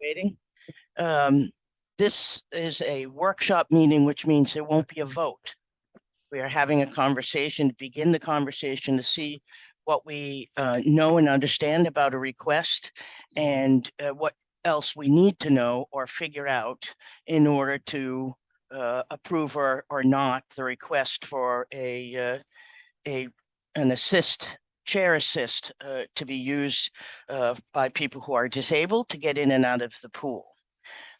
Waiting. This is a workshop meeting, which means there won't be a vote. We are having a conversation to begin the conversation to see what we know and understand about a request and what else we need to know or figure out in order to approve or not the request for an chair assist to be used by people who are disabled to get in and out of the pool.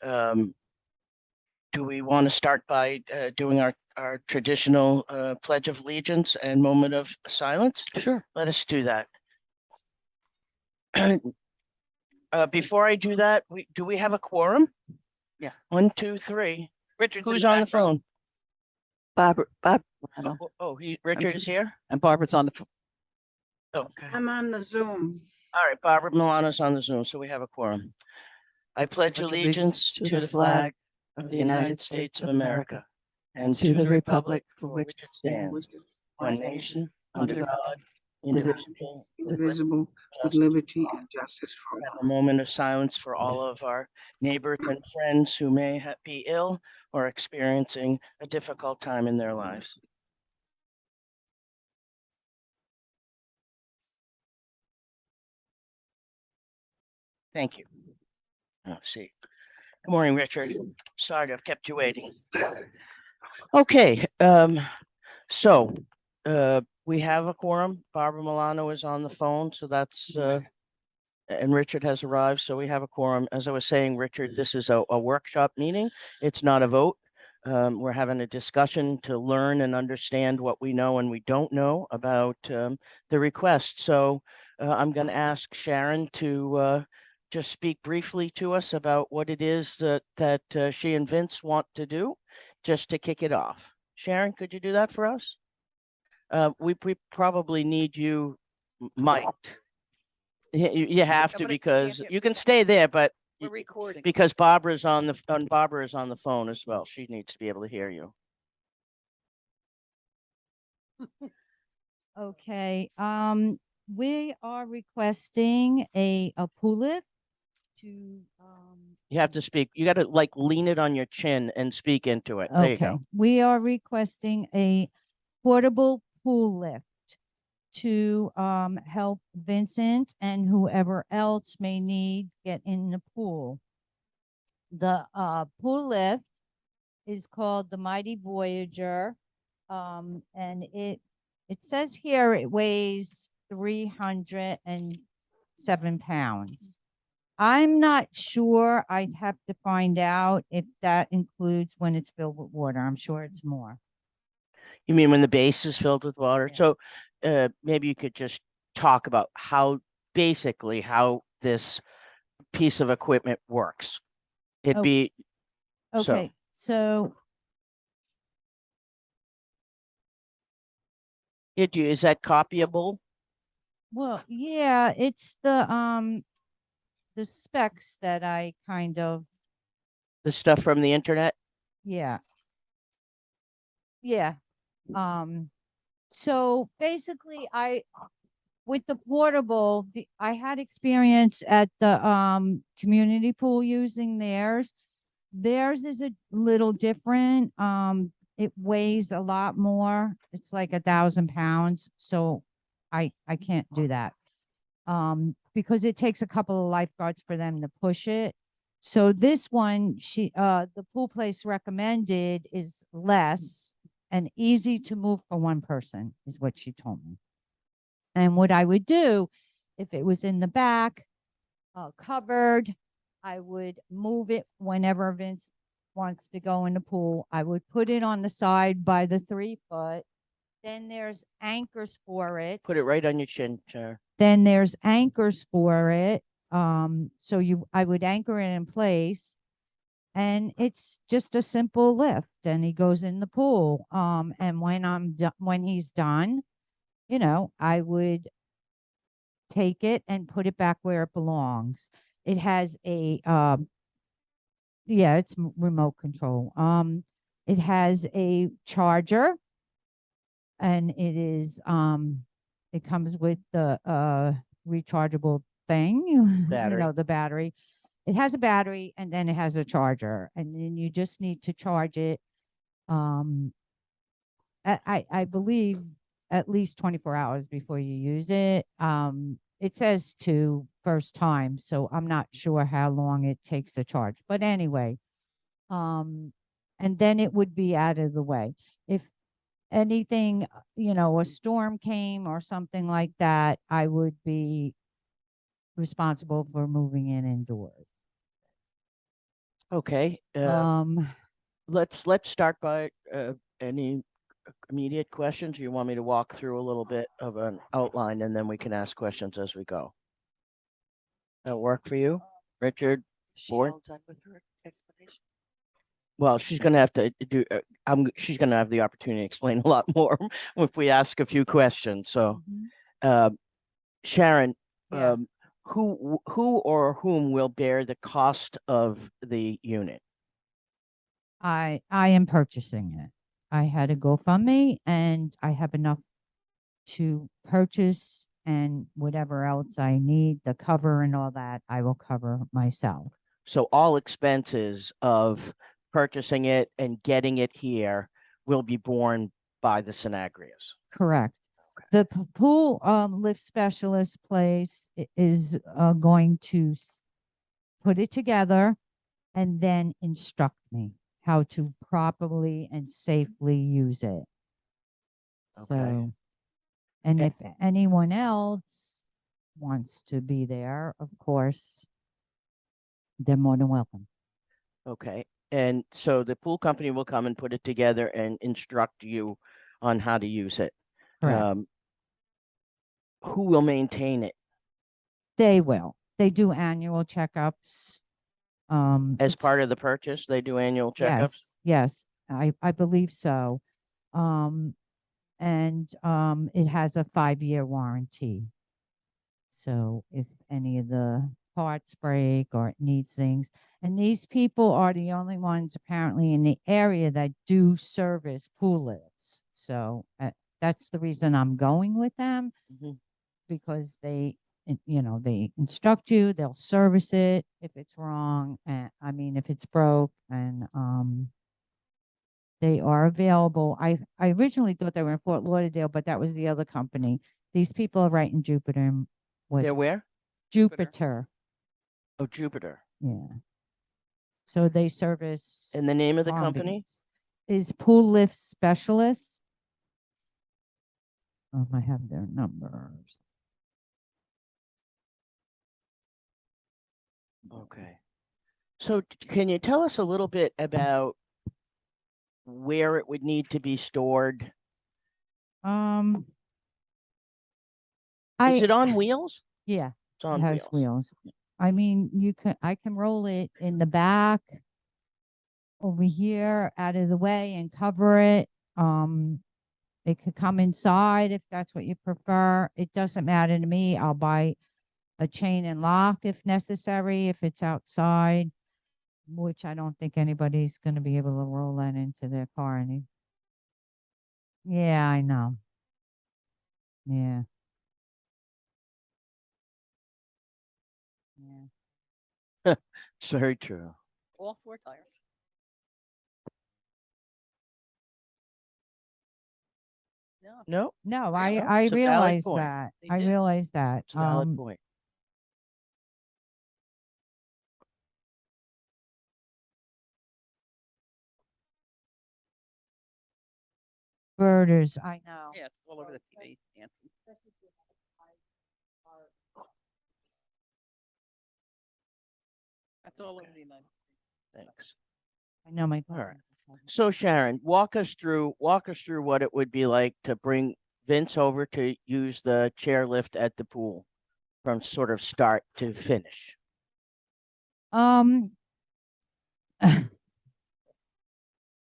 Do we want to start by doing our traditional Pledge of Allegiance and moment of silence? Sure. Let us do that. Before I do that, do we have a quorum? Yeah. 1, 2, 3. Richard's Who's on the phone? Bob. Richard is here? And Barbara's on the phone. Okay. I'm on the Zoom. All right, Barbara Milano's on the Zoom, so we have a quorum. I pledge allegiance to the flag of the United States of America and to the republic for which it stands, one nation, under God, indivisible, Indivisible, with liberty and justice for all. a moment of silence for all of our neighbors and friends who may be ill or experiencing a difficult time in their lives. Thank you. Oh, see. Good morning, Richard. Sorry to have kept you waiting. Okay, so we have a quorum. Barbara Milano is on the phone, so that's and Richard has arrived, so we have a quorum. As I was saying, Richard, this is a workshop meeting. It's not a vote. We're having a discussion to learn and understand what we know and we don't know about the request. So I'm going to ask Sharon to just speak briefly to us about what it is that she and Vince want to do, just to kick it off. Sharon, could you do that for us? We probably need you mic'd. You have to, because you can stay there, but We're recording. because Barbara is on the phone as well. She needs to be able to hear you. Okay, we are requesting a pool lift to, You have to speak. You got to like lean it on your chin and speak into it. There you okay, go. we are requesting a portable pool lift to help Vincent and whoever else may need get in the pool. The pool lift is called the Mighty Voyager, and it says here it weighs 307 pounds. I'm not sure. I'd have to find out if that includes when it's filled with water. I'm sure it's more. You mean when the base is filled with water? Yeah. So maybe you could just talk about basically how this piece of equipment works. It'd be Okay, so is that copyable? well, yeah, it's the specs that I kind of, The stuff from the internet? yeah. Yeah. So basically with the portable, I had experience at the community pool using theirs. Theirs is a little different. It weighs a lot more. It's like 1,000 pounds. So I can't do that. Because it takes a couple of lifeguards for them to push it. So this one, the pool place recommended is less and easy to move for one person, is what she told me. And what I would do, if it was in the back, covered, I would move it whenever Vince wants to go in the pool. I would put it on the side by the 3 foot. Then there's anchors for it. Put it right on your chin, Chair. Then there's anchors for it. So I would anchor it in place, and it's just a simple lift, and he goes in the pool. And when he's done, I would take it and put it back where it belongs. It has a it's remote control. It has a charger, and it comes with the rechargeable thing, you Battery. know, the battery. It has a battery and then it has a charger, and then you just need to charge it. I believe at least 24 hours before you use it. It says to first time, so I'm not sure how long it takes to charge. But anyway, and then it would be out of the way. If anything, you know, a storm came or something like that, I would be responsible for moving it indoors. Okay, let's start by any immediate questions. You want me to walk through a little bit of an outline and then we can ask questions as we go? That work for you, Richard? She Board? all done with her explanation? Well, she's gonna have to do, she's gonna have the opportunity to explain a lot more if we ask a few questions. So, Sharon, Yeah. who or whom will bear the cost of the unit? I am purchasing it. I had a GoFundMe and I have enough to purchase, and whatever else I need, the cover and all that, I will cover myself. So all expenses of purchasing it and getting it here will be borne by the Sinagrias. Correct. The pool lift specialist place is going to put it together and then instruct me how to properly and safely use it. Okay. So, and A- if anyone else wants to be there, of course, they're more than welcome. Okay. And so the pool company will come and put it together and instruct you on how to use it. Correct. Who will maintain it? They will. They do annual checkups. As It's- part of the purchase, they do annual checkups? Yes, I believe so. And it has a 5-year warranty. So if any of the parts break or it needs things, and these people are the only ones apparently in the area that do service pool lifts. So that's the reason I'm going with them, Mhm. because they, you know, they instruct you, they'll service it if it's wrong, and I mean if it's broke, and they are available. I originally thought they were in Fort Lauderdale, but that was the other company. These people are right in Jupiter. And was They're where? Jupiter. Oh, Jupiter. Yeah. So they service And the name of the Palm company? Beach. Is Pool Lift Specialist. I have their numbers. Okay. So can you tell us a little bit about where it would need to be stored? Um, Is I it on wheels? yeah, It's it on has wheels. wheels. I mean, I can roll it in the back over here out of the way and cover it. It could come inside if that's what you prefer. It doesn't matter to me. I'll buy a chain and lock if necessary, if it's outside, which I don't think anybody's going to be able to roll that into their car. Yeah, I know. Yeah. Yeah. It's very true. All 4 tires. No, No, No, No, I it's a valid realize point. that. They I did. realize that. it's a valid point. Birders, I know. yeah, it's all over the TV, Nancy. That's all over the United States. Thanks. I know my All right. cousin just had it. So Sharon, walk us through what it would be like to bring Vince over to use the chairlift at the pool from sort of start to finish. Um,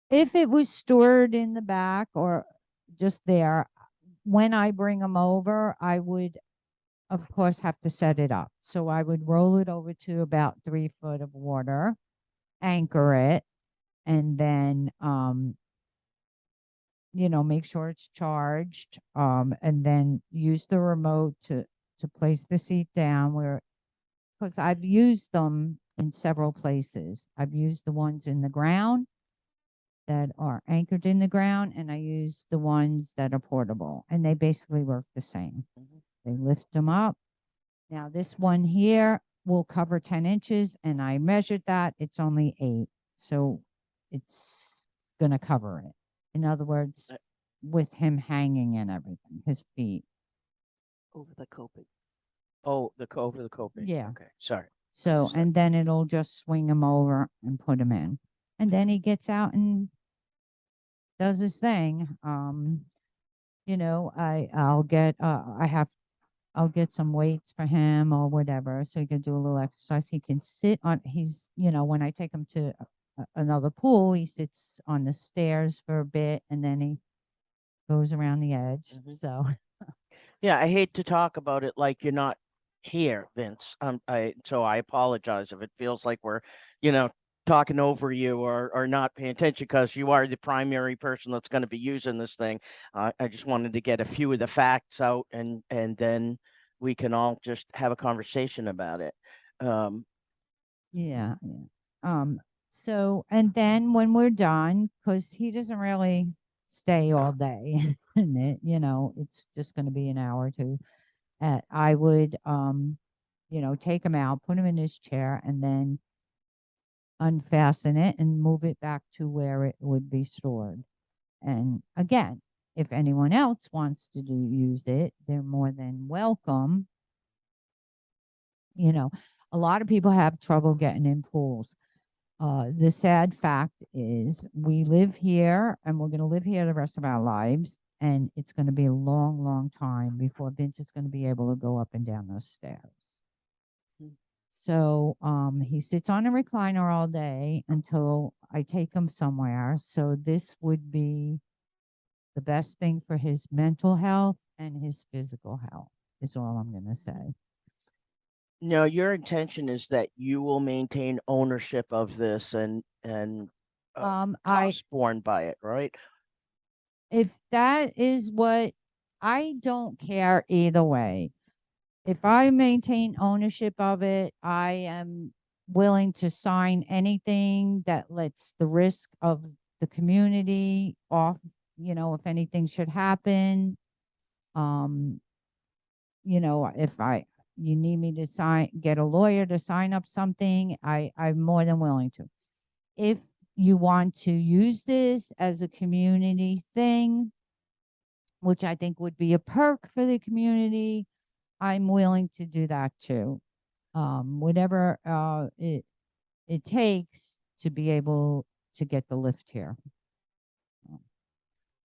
if it was stored in the back or just there, when I bring them over, I would, of course, have to set it up. So I would roll it over to about 3 foot of water, anchor it, and then, you know, make sure it's charged, and then use the remote to place the seat down where because I've used them in several places. I've used the ones in the ground that are anchored in the ground, and I use the ones that are portable, and they basically work the same. Mhm. They lift them up. Now this one here will cover 10 inches, and I measured that. It's only 8. So it's going to cover it. In other words, Uh, with him hanging and everything, his feet. Over the coping. Oh, over the coping. Yeah. Okay, sorry. So, Understood. and then it'll just swing him over and put him in. And then he gets out and does his thing. I'll get some weights for him or whatever, so he can do a little exercise. He can sit on, when I take him to another pool, he sits on the stairs for a bit and then he goes around the edge. Mhm. So, Yeah, I hate to talk about it like you're not here, Vince. So I apologize if it feels like we're, talking over you or not paying attention because you are the primary person that's going to be using this thing. I just wanted to get a few of the facts out and then we can all just have a conversation about it. yeah. So, and then when we're done, because he doesn't really stay all day in it, it's just going to be an hour or two. I would, take him out, put him in his chair, and then unfasten it and move it back to where it would be stored. And again, if anyone else wants to use it, they're more than welcome. A lot of people have trouble getting in pools. The sad fact is we live here and we're going to live here the rest of our lives. And it's going to be a long, long time before Vince is going to be able to go up and down those stairs. Hmm. So he sits on a recliner all day until I take him somewhere. So this would be the best thing for his mental health and his physical health, is all I'm going to say. No, your intention is that you will maintain ownership of this and I costs borne by it, right? if that is what I don't care either way. If I maintain ownership of it, I am willing to sign anything that lets the risk of the community off, if anything should happen. Um, if you need me to get a lawyer to sign up something, I'm more than willing to. If you want to use this as a community thing, which I think would be a perk for the community, I'm willing to do that too. Whatever it takes to be able to get the lift here.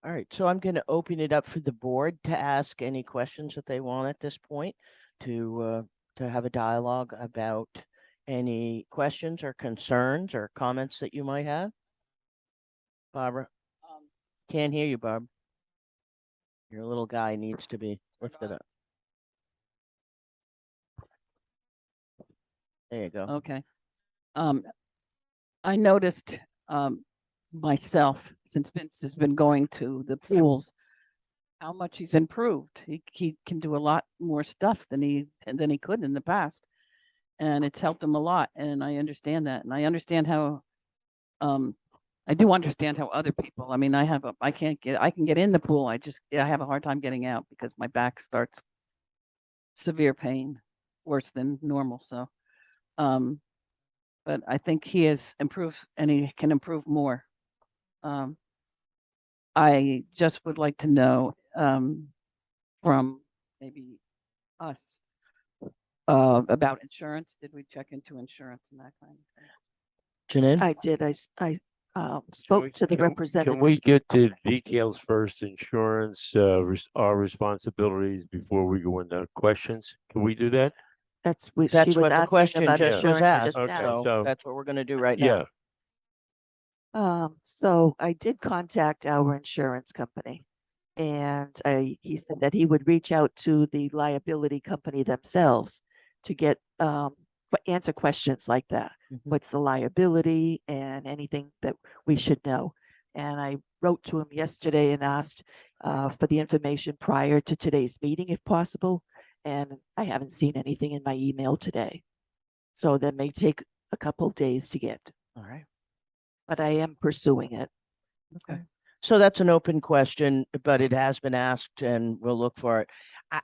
All right, so I'm going to open it up for the board to ask any questions that they want at this point, to have a dialogue about any questions or concerns or comments that you might have. Barbara, Um, can't hear you, Barb. Your little guy needs to be lifted up. There you go. okay. I noticed, myself, since Vince has been going to the pools, how much he's improved. He can do a lot more stuff than he could in the past. And it's helped him a lot. And I understand that. And I understand how, I do understand how other people, I mean, I can get in the pool. I have a hard time getting out because my back starts severe pain, worse than normal. So, but I think he has improved and he can improve more. I just would like to know, from maybe us, about insurance. Did we check into insurance and that kind of thing? Janine? I did. Spoke to the representative. Can we get the details first? Insurance, our responsibilities before we go into questions. Can we do that? That's what she That's was what the asking question about just was insurance asked. just Okay, now. So so- that's what we're going to do right now. Yeah. So I did contact our insurance company, and he said that he would reach out to the liability company themselves to get answer questions like that. Mhm. What's the liability and anything that we should know? And I wrote to him yesterday and asked for the information prior to today's meeting, if possible. And I haven't seen anything in my email today. So that may take a couple days to get, All right. but I am pursuing it. Okay. So that's an open question, but it has been asked and we'll look for it.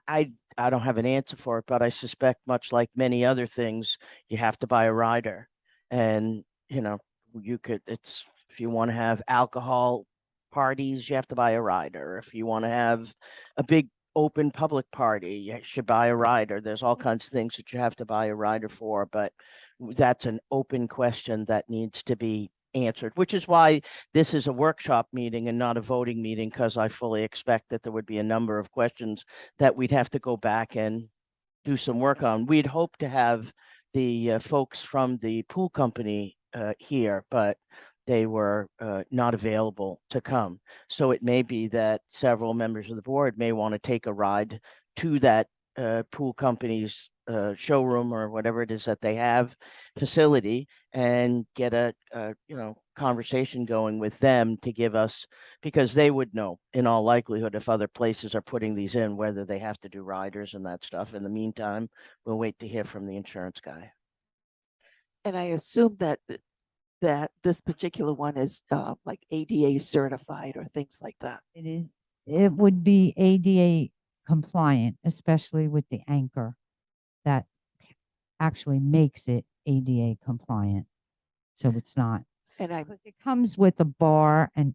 I don't have an answer for it, but I suspect much like many other things, you have to buy a rider. And, you know, if you want to have alcohol parties, you have to buy a rider. If you want to have a big open public party, you should buy a rider. There's all kinds of things that you have to buy a rider for, but that's an open question that needs to be answered, which is why this is a workshop meeting and not a voting meeting, because I fully expect that there would be a number of questions that we'd have to go back and do some work on. We'd hoped to have the folks from the pool company here, but they were not available to come. So it may be that several members of the board may want to take a ride to that pool company's showroom or whatever it is that they have facility and get a conversation going with them to give us, because they would know in all likelihood if other places are putting these in, whether they have to do riders and that stuff. In the meantime, we'll wait to hear from the insurance guy. And I assume that that this particular one is like ADA certified or things like that. It would be ADA compliant, especially with the anchor that actually makes it ADA compliant. So it's not. And I, It comes with a bar and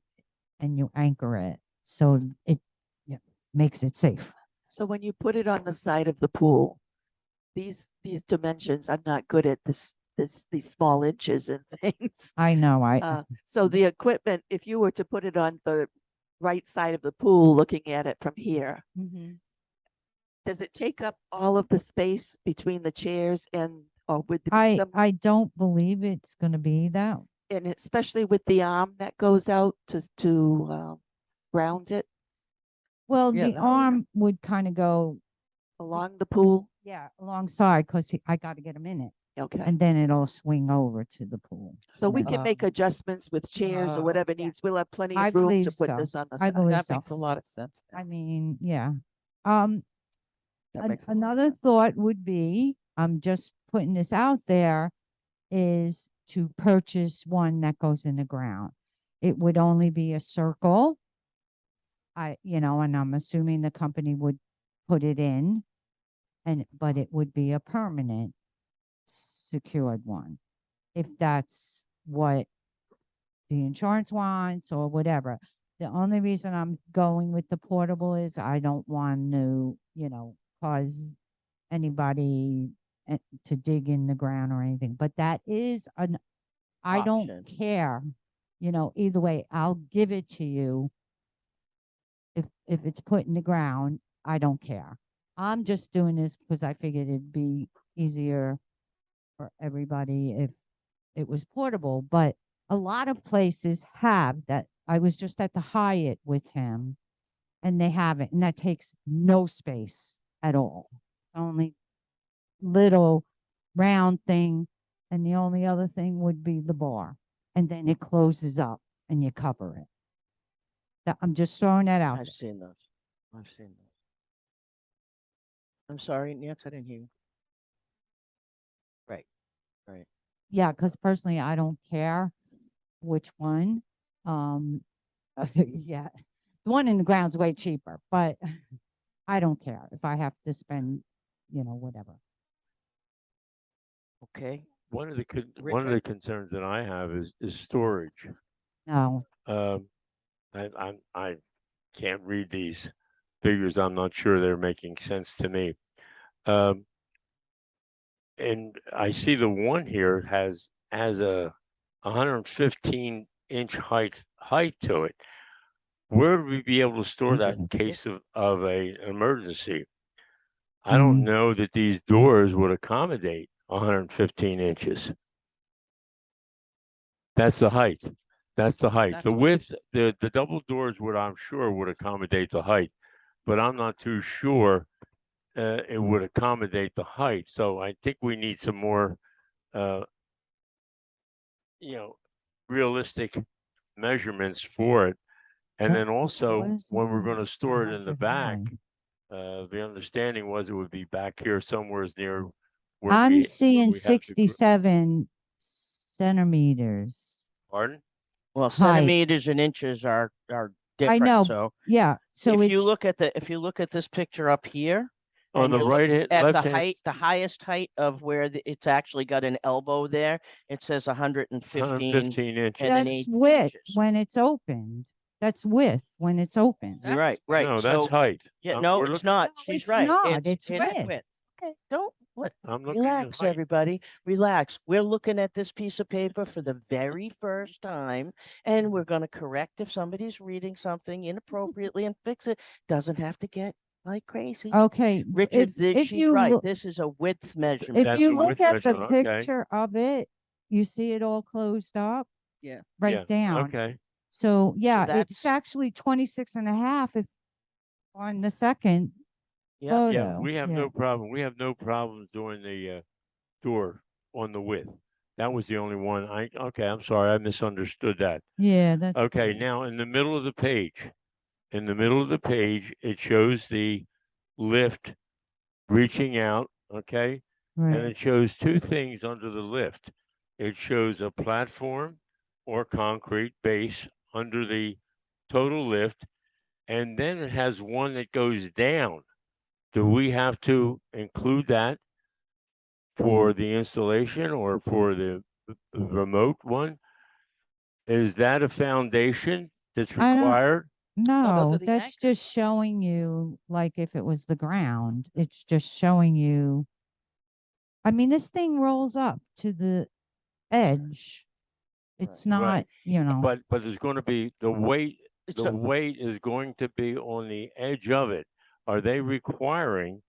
you anchor it. So it makes it safe. so when you put it on the side of the pool, these dimensions, I'm not good at these small inches and things. I know, So the equipment, if you were to put it on the right side of the pool, looking at it from here, does it take up all of the space between the chairs and, or would there be some, I don't believe it's gonna be that. and especially with the arm that goes out to ground it Well, Yeah, the that would- arm would kind of go, along the pool? alongside, cause I gotta get him in it. Okay, And then it'll swing over to the pool. so we then- can make adjustments with chairs or whatever yeah. needs. We'll have plenty I of room to believe put so. this on the I side. believe That so. makes a lot of sense. now. I mean, yeah. That makes a lot of Another thought would be, I'm just putting this out there, is to purchase one that goes in the ground. It would only be a circle. And I'm assuming the company would put it in, but it would be a permanent secured one. If that's what the insurance wants or whatever. The only reason I'm going with the portable is I don't want to, cause anybody to dig in the ground or anything. But that is I don't Option. care, either way, I'll give it to you. If it's put in the ground, I don't care. I'm just doing this because I figured it'd be easier for everybody if it was portable, but a lot of places have that. I was just at the Hyatt with him and they have it, and that takes no space at all. Only little round thing, and the only other thing would be the bar. And then it closes up and you cover it. I'm just throwing that out. I've seen those. I've seen those. I'm sorry, Nancy, I didn't hear you. Right. Yeah, because personally, I don't care which one. Yeah, the one in the ground's way cheaper, but I don't care if I have to spend, whatever. Okay. One of the concerns that I have is storage. No, I can't read these figures. I'm not sure they're making sense to me. And I see the one here has a 115-inch height to it. Where would we be able to store that in case of an emergency? I don't know that these doors would accommodate 115 inches. That's the height. That's the height. The width, the double doors would, I'm sure, would accommodate the height, but I'm not too sure it would accommodate the height. So I think we need some more, realistic measurements for it. And then also, when we're going to store it in the back, the understanding was it would be back here somewhere near where we- I'm where seeing we have to gr- 67 centimeters. Pardon? Well, height. centimeters and inches are different. know, So Yeah, so if you it's, look at this picture up here, On and the you look right hand, at left the hand, height, the highest height of where it's actually got an elbow there, it says 115 115 inches. and an that's 8 width inches. when it's opened. That's width when it's open. You're right, That's- right. No, So that's height. yeah, I'm- no, we're it's looking- not. No, She's it's right. not. It's width. Okay, don't what? I'm looking at Relax, height. everybody. Relax. We're looking at this piece of paper for the very first time, and we're going to correct if somebody's reading something inappropriately and fix it. Doesn't have to get like crazy. Okay, Richard, if she's you right. look, This is a width measurement. if That's you a look width at the measurement, okay. picture of it, you see it all closed up. Yeah. Right Yeah, down. Okay, So yeah, it's that's- actually 26 and a half if on the second Yeah. photo. yeah, we have no problem. We have no problems doing the door on the width. That was the only one. Okay, I'm sorry, I misunderstood that. Yeah, that's Okay, fine. now in the middle of the page, it shows the lift reaching out, okay? And Right. it shows two things under the lift. It shows a platform or concrete base under the total lift, and then it has one that goes down. Do we have to include that for the installation or for the remote one? Is that a foundation that's I don't- required? those No, are the that's just showing you like if it was the ground, it's just showing you. I mean, this thing rolls up to the edge. It's Right. not, Right. you know, But there's going to be the weight. It's The a- weight is going to be on the edge of it. Are they requiring?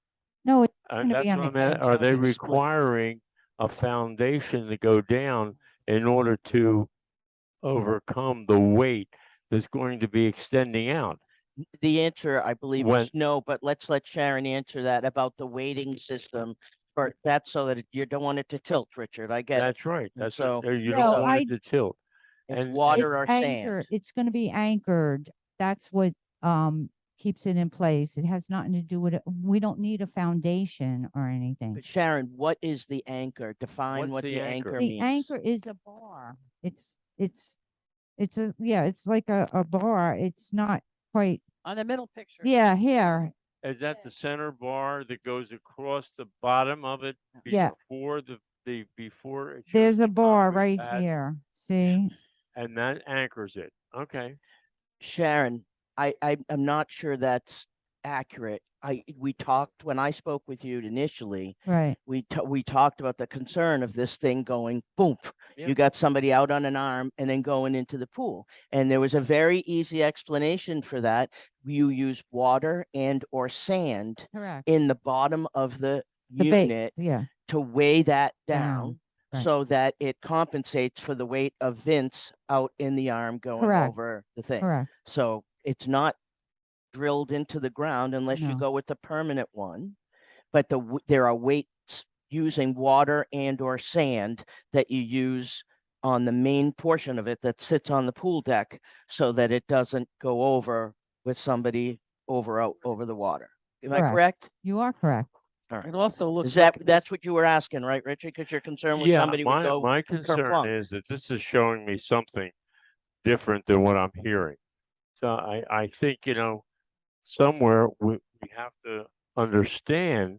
no, it's And gonna be that's on what the I'm at. edge Are of they it. requiring a foundation to go down in order to overcome the weight that's going to be extending out? The answer, I believe, When- is no, but let's let Sharon answer that about the weighting system. For that's so that you don't want it to tilt, Richard. I get it. That's right. And That's so- what, you No, don't want it to tilt. It's and- water It's or anchored. sand. It's gonna be anchored. That's what keeps it in place. It has nothing to do with it. We don't need a foundation or anything. But Sharon, what is the anchor? Define What's what the the anchor? anchor The means. anchor is a bar. It's it's like a bar. It's not quite, On the middle picture. yeah, here. Is that the center bar that goes across the bottom of it Yeah. before before it shows There's a the bar concrete right pad? here. See? And that anchors it. Okay. Sharon, I'm not sure that's accurate. We talked when I spoke with you initially. Right. We talked about the concern of this thing going boom. Yeah. You got somebody out on an arm and then going into the pool. And there was a very easy explanation for that. You use water and or sand Correct. in the bottom of the The bait. unit Yeah. to weigh that down, Down, right. so that it compensates for the weight of Vince out in the arm going Correct. over the thing. Correct. So it's not drilled into the ground unless you No. go with the permanent one. But there are weights using water and or sand that you use on the main portion of it that sits on the pool deck so that it doesn't go over with somebody out over the water. Am I Correct. correct? You are correct. It also looks Is that, like that's what you were asking, right, Richard? Because your concern was Yeah, somebody would go. my concern kerplunk. is that this is showing me something different than what I'm hearing. So I think, somewhere we have to understand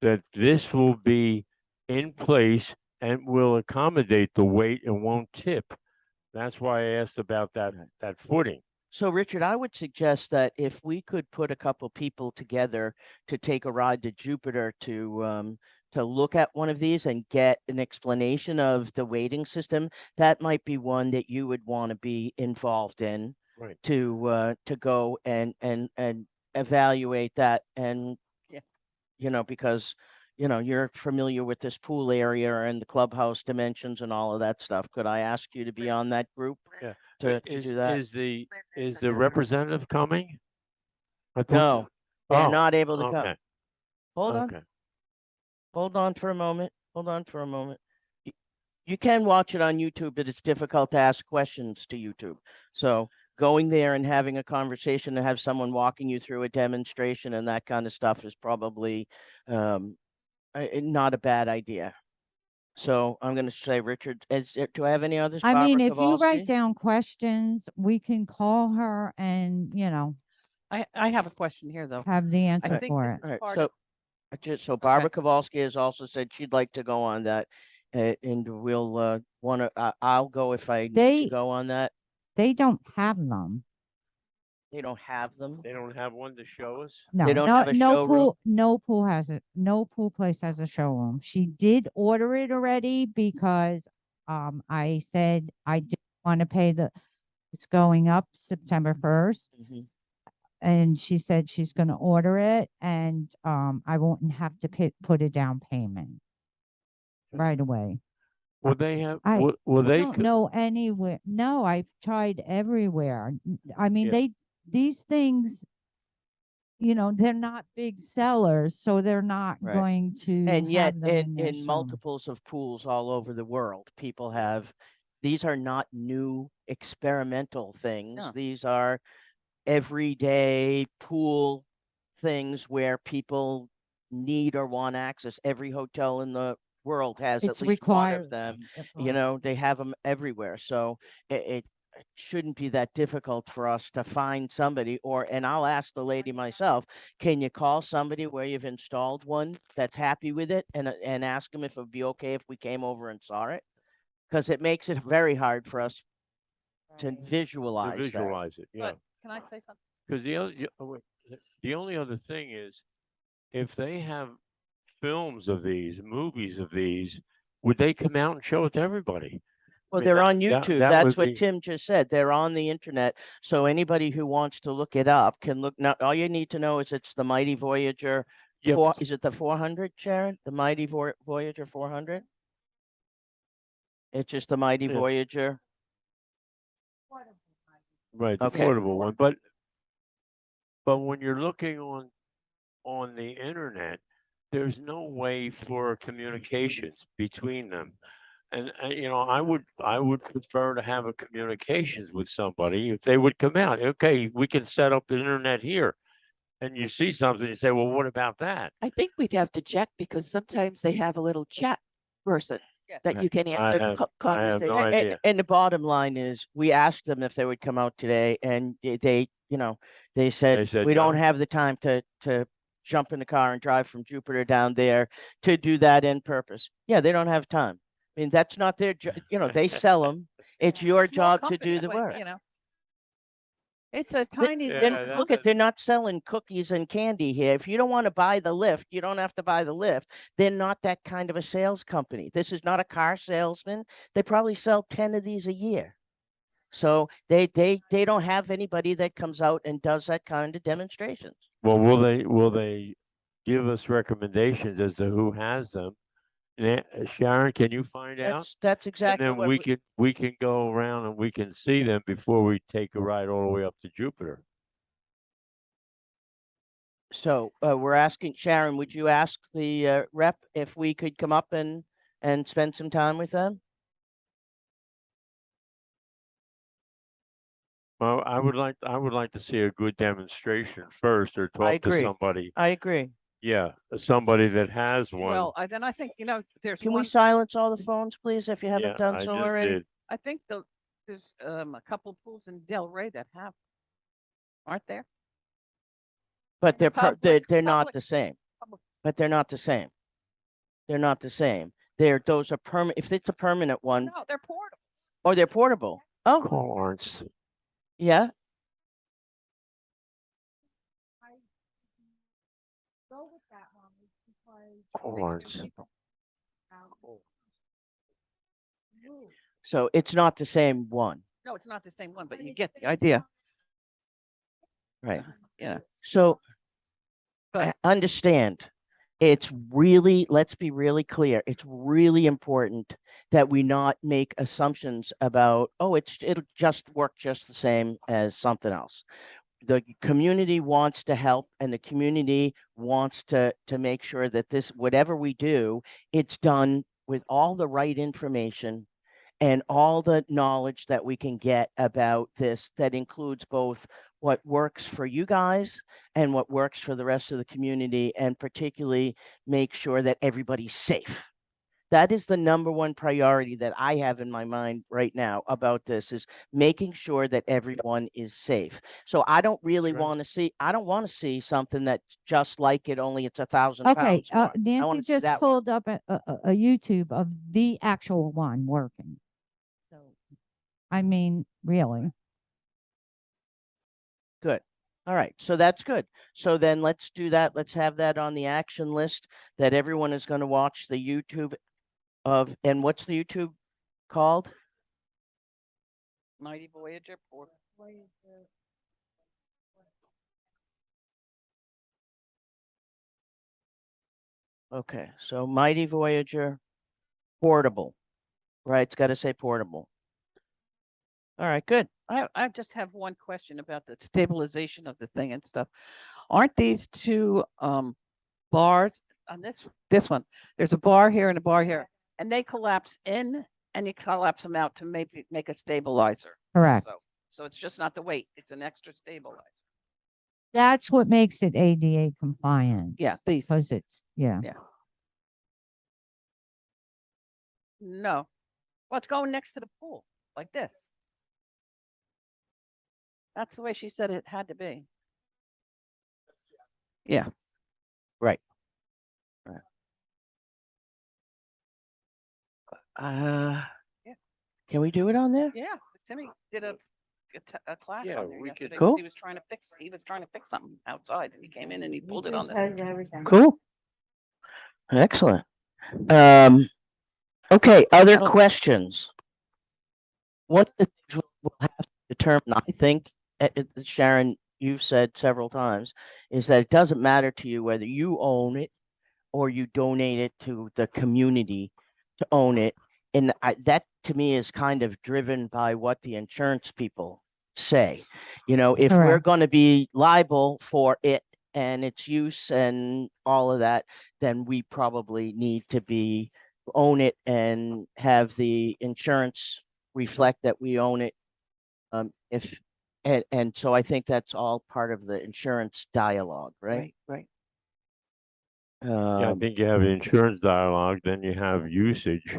that this will be in place and will accommodate the weight and won't tip. That's why I asked about that footing. So, Richard, I would suggest that if we could put a couple people together to take a ride to Jupiter to look at one of these and get an explanation of the weighting system, that might be one that you would want to be involved in. Right. To go and evaluate that and Yeah. because you're familiar with this pool area and the clubhouse dimensions and all of that stuff. Could I ask you to be on that group? Yeah. To Is do that? is the representative coming? I thought No, they're oh, not able to come. okay. Hold on. Okay. Hold on for a moment. Hold on for a moment. You can watch it on YouTube, but it's difficult to ask questions to YouTube. So going there and having a conversation and have someone walking you through a demonstration and that kind of stuff is probably not a bad idea. So I'm gonna say, Richard, do I have any others? I mean, Barbara if you write Kowalski? down questions, we can call her and, I have a question here, though. have the I answer think for this it. is All right, part so of, so Barbara Kowalski has also said she'd like to go on that, and we'll wanna. I'll go if I need They- to go on that. They don't have them. They don't have them. They don't have one to show us? No, don't no, have a no showroom? no pool place has a showroom. She did order it already because, I said I didn't want to pay it's going up September 1st. Mhm. And she said she's gonna order it and, I won't have to put a down payment right away. Will they have, I- will I they, don't know anywhere. No, I've tried everywhere. I mean, Yeah. these things, they're not big sellers, so they're not Right. going to And yet, have them in their in showroom. multiples of pools all over the world, people have. These are not new experimental things. No. These are everyday pool things where people need or want access. Every hotel in the world has It's at least one of required. them. Right. They have them everywhere. So it shouldn't be that difficult for us to find somebody, and I'll ask the lady myself, can you call somebody where you've installed one that's happy with it and ask them if it would be okay if we came over and saw it? Because it makes it very hard for us to to visualize that. visualize it? Yeah. but can I say something? Because the only other thing is, if they have films of these, movies of these, would they come out and show it to everybody? Well, mean, they're that- on that- YouTube. that That's would what be- Tim just said. They're on the internet. So anybody who wants to look it up can look. Now, all you need to know is it's the Mighty Voyager. Yeah, but- Is it the 400, Sharon? The Mighty Voyager 400? It's just the Mighty Yeah. Voyager. Right, the Okay. portable one, but when you're looking on the internet, there's no way for communications between them. And I would prefer to have a communications with somebody if they would come out. Okay, we can set up the internet here, and you see something, you say, well, what about that? I think we'd have to check because sometimes they have a little chat person Yes. that you can I answer have no conversation. idea. And the bottom line is, we asked them if they would come out today, and they said, said we don't no. have the time to jump in the car and drive from Jupiter down there to do that in purpose. Yeah, they don't have time. I mean, that's not their job. They sell them. It's your Small job to company, do the but, work. It's a tiny Yeah, little that- Look company. they're not selling cookies and candy here. If you don't want to buy the lift, you don't have to buy the lift. They're not that kind of a sales company. This is not a car salesman. They probably sell 10 of these a year. So they don't have anybody that comes out and does that kind of demonstrations. Well, will they give us recommendations as to who has them? Sharon, can you find out? That's And exactly then what we can go around and we can see them before we take a ride all the way up to Jupiter. So we're asking Sharon, would you ask the rep if we could come up and spend some time with them? Well, I would like to see a good demonstration first, or talk to agree. somebody. I agree. Yeah, somebody that has one. Well, then I think, there's Can we one, silence all the phones, please, if you haven't Yeah, done I so just already? did. I think there's a couple pools in Delray that have, aren't there? But they're Public- they're not public- the same. public. But they're not the same. They're not the same. Those are permanent. If it's a permanent one, No, they're portables. or they're portable. Oh, Call Arntz. yeah. Go with that one because Call Makes two Arntz. people. So it's not the same one. No, it's not the same one, but you get the idea. Right. Yeah. So But- understand, it's really, let's be really clear. It's really important that we not make assumptions about, oh, it'll just work just the same as something else. The community wants to help, and the community wants to make sure that whatever we do, it's done with all the right information and all the knowledge that we can get about this that includes both what works for you guys and what works for the rest of the community, and particularly make sure that everybody's safe. That is the number one priority that I have in my mind right now about this, is making sure that everyone is safe. So I don't really right. want to see, I don't want to see something that's just like it, only it's 1,000 Okay, pounds more. I Nancy wanna see just that one. pulled up a YouTube of the actual one working. So, I mean, really. Good. All right. So that's good. So then let's do that. Let's have that on the action list, that everyone is going to watch the YouTube of, and what's the YouTube called? Mighty Voyager Port. Okay. So Mighty Voyager Portable, right? It's got to say portable. All right. Good. I just have one question about the stabilization of the thing and stuff. Aren't these two bars on this one? There's a bar here and a bar here, and they collapse in and you collapse them out to make a stabilizer. Correct. So it's just not the weight; it's an extra stabilizer. That's what makes it ADA compliant. Yeah, these. Because it's, yeah. No, well, it's going next to the pool like this. That's the way she said it had to be. Yeah. Right. Right. Yeah. Can we do it on there? Yeah, Timmy did a class Yeah, on there we could- yesterday 'cause Cool. he was trying to fix something outside, and he came in and he pulled it on the. Cool. Excellent. Okay. Other That'll- questions? One of the things we'll have to determine, I think, Sharon, you've said several times, is that it doesn't matter to you whether you own it or you donate it to the community to own it. And that to me is kind of driven by what the insurance people say. You know, if we're Correct. going to be liable for it and its use and all of that, then we probably need to own it and have the insurance reflect that we own it. If and so I think that's all part of the insurance dialogue, right? Right. Yeah, I think you have insurance dialogue, then you have usage.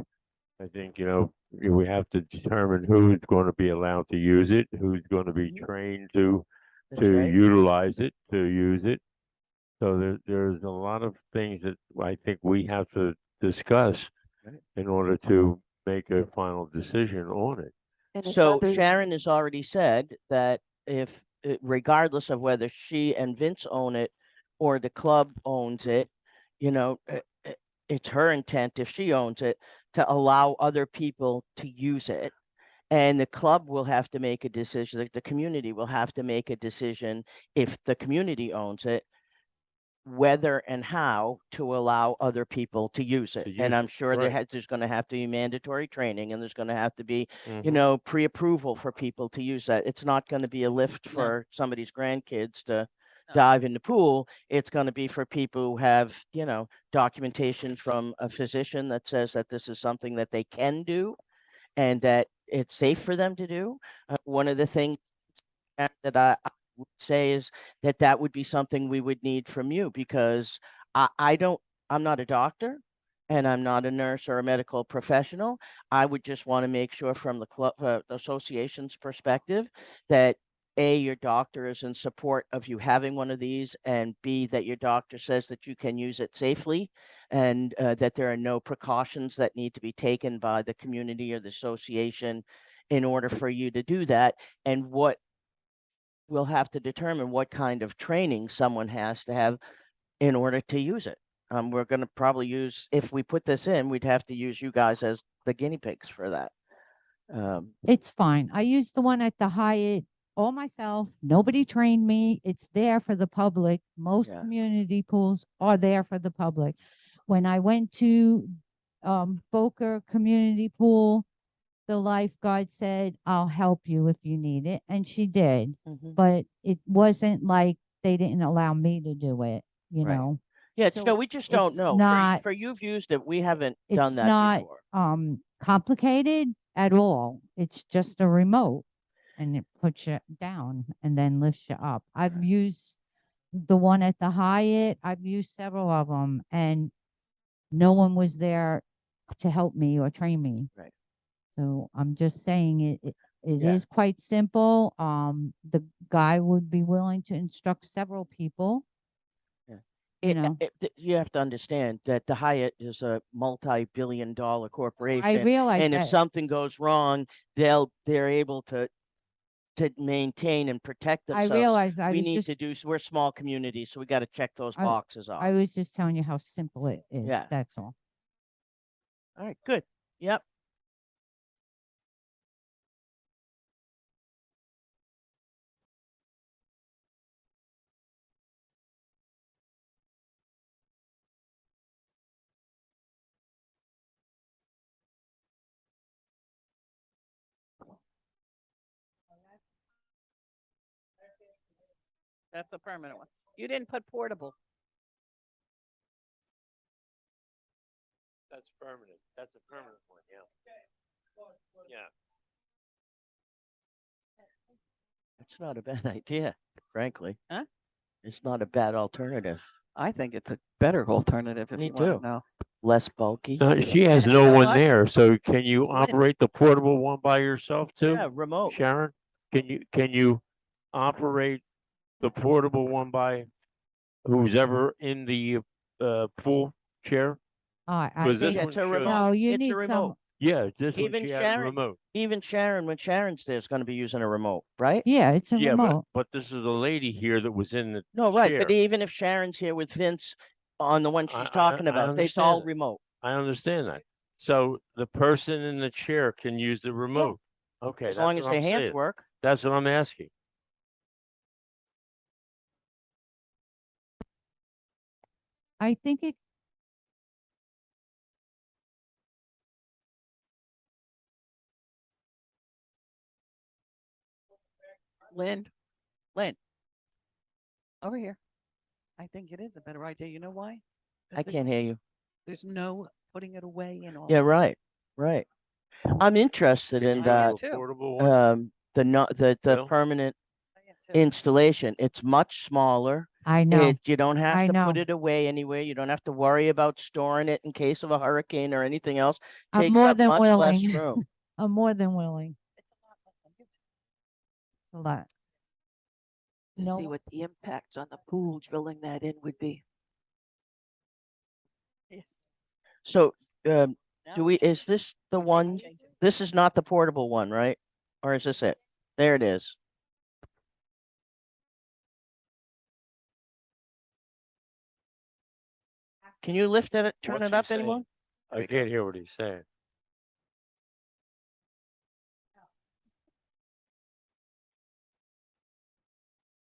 I think, we have to determine who's going to be allowed to use it, who's going to be trained to That's to right. utilize it, to use it. So there's a lot of things that I think we have to discuss Right. in order to make a final decision on it. And if So others- Sharon has already said that if, regardless of whether she and Vince own it or the club owns it, it's her intent, if she owns it, to allow other people to use it. And the club will have to make a decision, like the community will have to make a decision, if the community owns it, whether and how to allow other people to use it. use And I'm it, sure right. there's going to have to be mandatory training, and there's going to have to be, Mhm. pre-approval for people to use that. It's not going to be a lift No. for somebody's grandkids to No. dive in the pool. It's going to be for people who have, documentation from a physician that says that this is something that they can do and that it's safe for them to do. One of the things that I would say is that would be something we would need from you, because I'm not a doctor and I'm not a nurse or a medical professional. I would just want to make sure from the club association's perspective that A, your doctor is in support of you having one of these, and B, that your doctor says that you can use it safely, and that there are no precautions that need to be taken by the community or the association in order for you to do that. And we'll have to determine what kind of training someone has to have in order to use it. We're going to probably if we put this in, we'd have to use you guys as the guinea pigs for that. It's fine. I used the one at the Hyatt all myself. Nobody trained me. It's there for the public. Most Yeah. community pools are there for the public. When I went to Boca Community Pool, the lifeguard said, "I'll help you if you need it." And she did. Mhm. But it wasn't like they didn't allow me to do it, you Right. know. Yeah, So no, we just don't it's know. not- For you've used it, we haven't done It's that not before. complicated. at all. It's just a remote and it puts you down and then lifts you up. I've used the one at the Hyatt. I've used several of them and no one was there to help me or train me. Right. So I'm just saying it Yeah. is quite simple. The guy would be willing to instruct several people. You know, You have to understand that the Hyatt is a multi-billion-dollar I corporation. realize And if that. something goes wrong, they're able to maintain and protect I themselves. realize I We was need just to do, we're small communities, so we got to check those I- boxes off. I was just telling you how simple it is. Yeah. That's all. All right, good. Yep. That's a permanent one. You didn't put portable. That's permanent. That's a permanent one, yeah. Yeah. It's not a bad idea, frankly. Huh? It's not a bad alternative. I think it's a better alternative if Me you want too. to know. Less bulky. She has And no you know one what? there, so can you When- operate the portable one by yourself too? Yeah, remote. Sharon, can you operate the portable one by who's ever in the pool chair? I Because this think, Yeah, one it's a shows, remote. no, you It's a need some, remote. yeah, this one Even she has a Sharon- remote. Even Sharon, when Sharon's there, is going to be using a remote, right? yeah, it's a Yeah, remote. but this is a lady here that was in the No, right. But chair. even if Sharon's here with Vince on the one she's I- talking I about, it's understand all that. remote. I understand that. So the person in the chair can use the remote. Okay, As that's long what as their I'm hands saying. work. That's what I'm asking. I think it, Lynn, over here. I think it is a better idea. You know why? 'Cause I can't hear you. There's no putting it away and all. Yeah, that. right. Right. I'm interested Can in you that. do a too. portable one? The not the Bill? permanent I am too. installation. It's much smaller. I know. You don't have I to know. put it away anywhere. You don't have to worry about storing it in case of a hurricane or anything else. I'm Takes more up than much less willing. room. I'm more than willing. It's a lot less than you. A lot. To see No, what the impact on the pool drilling that in would be. Yes. So, Now do we we, can is this the one? change it. This is not the portable one, right? Or is this it? There it is. Can you lift it, turn What's it he up saying? anymore? I can't hear what he's saying.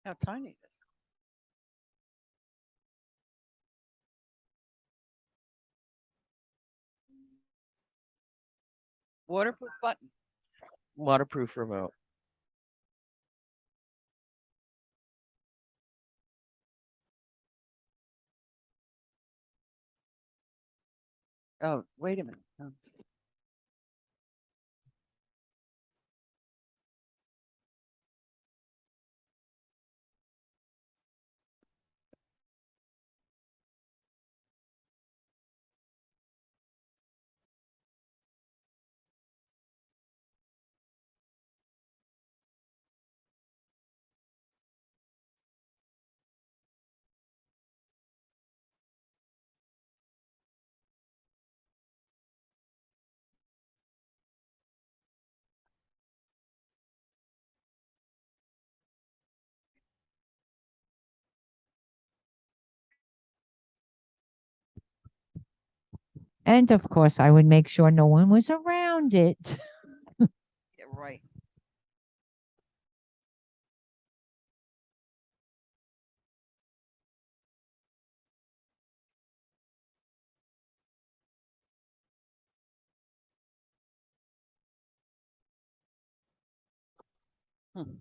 How tiny it is. Waterproof button. Waterproof remote. Oh, wait a minute. Oh. and of course I would make sure no one was around it. Yeah, right. Hmm.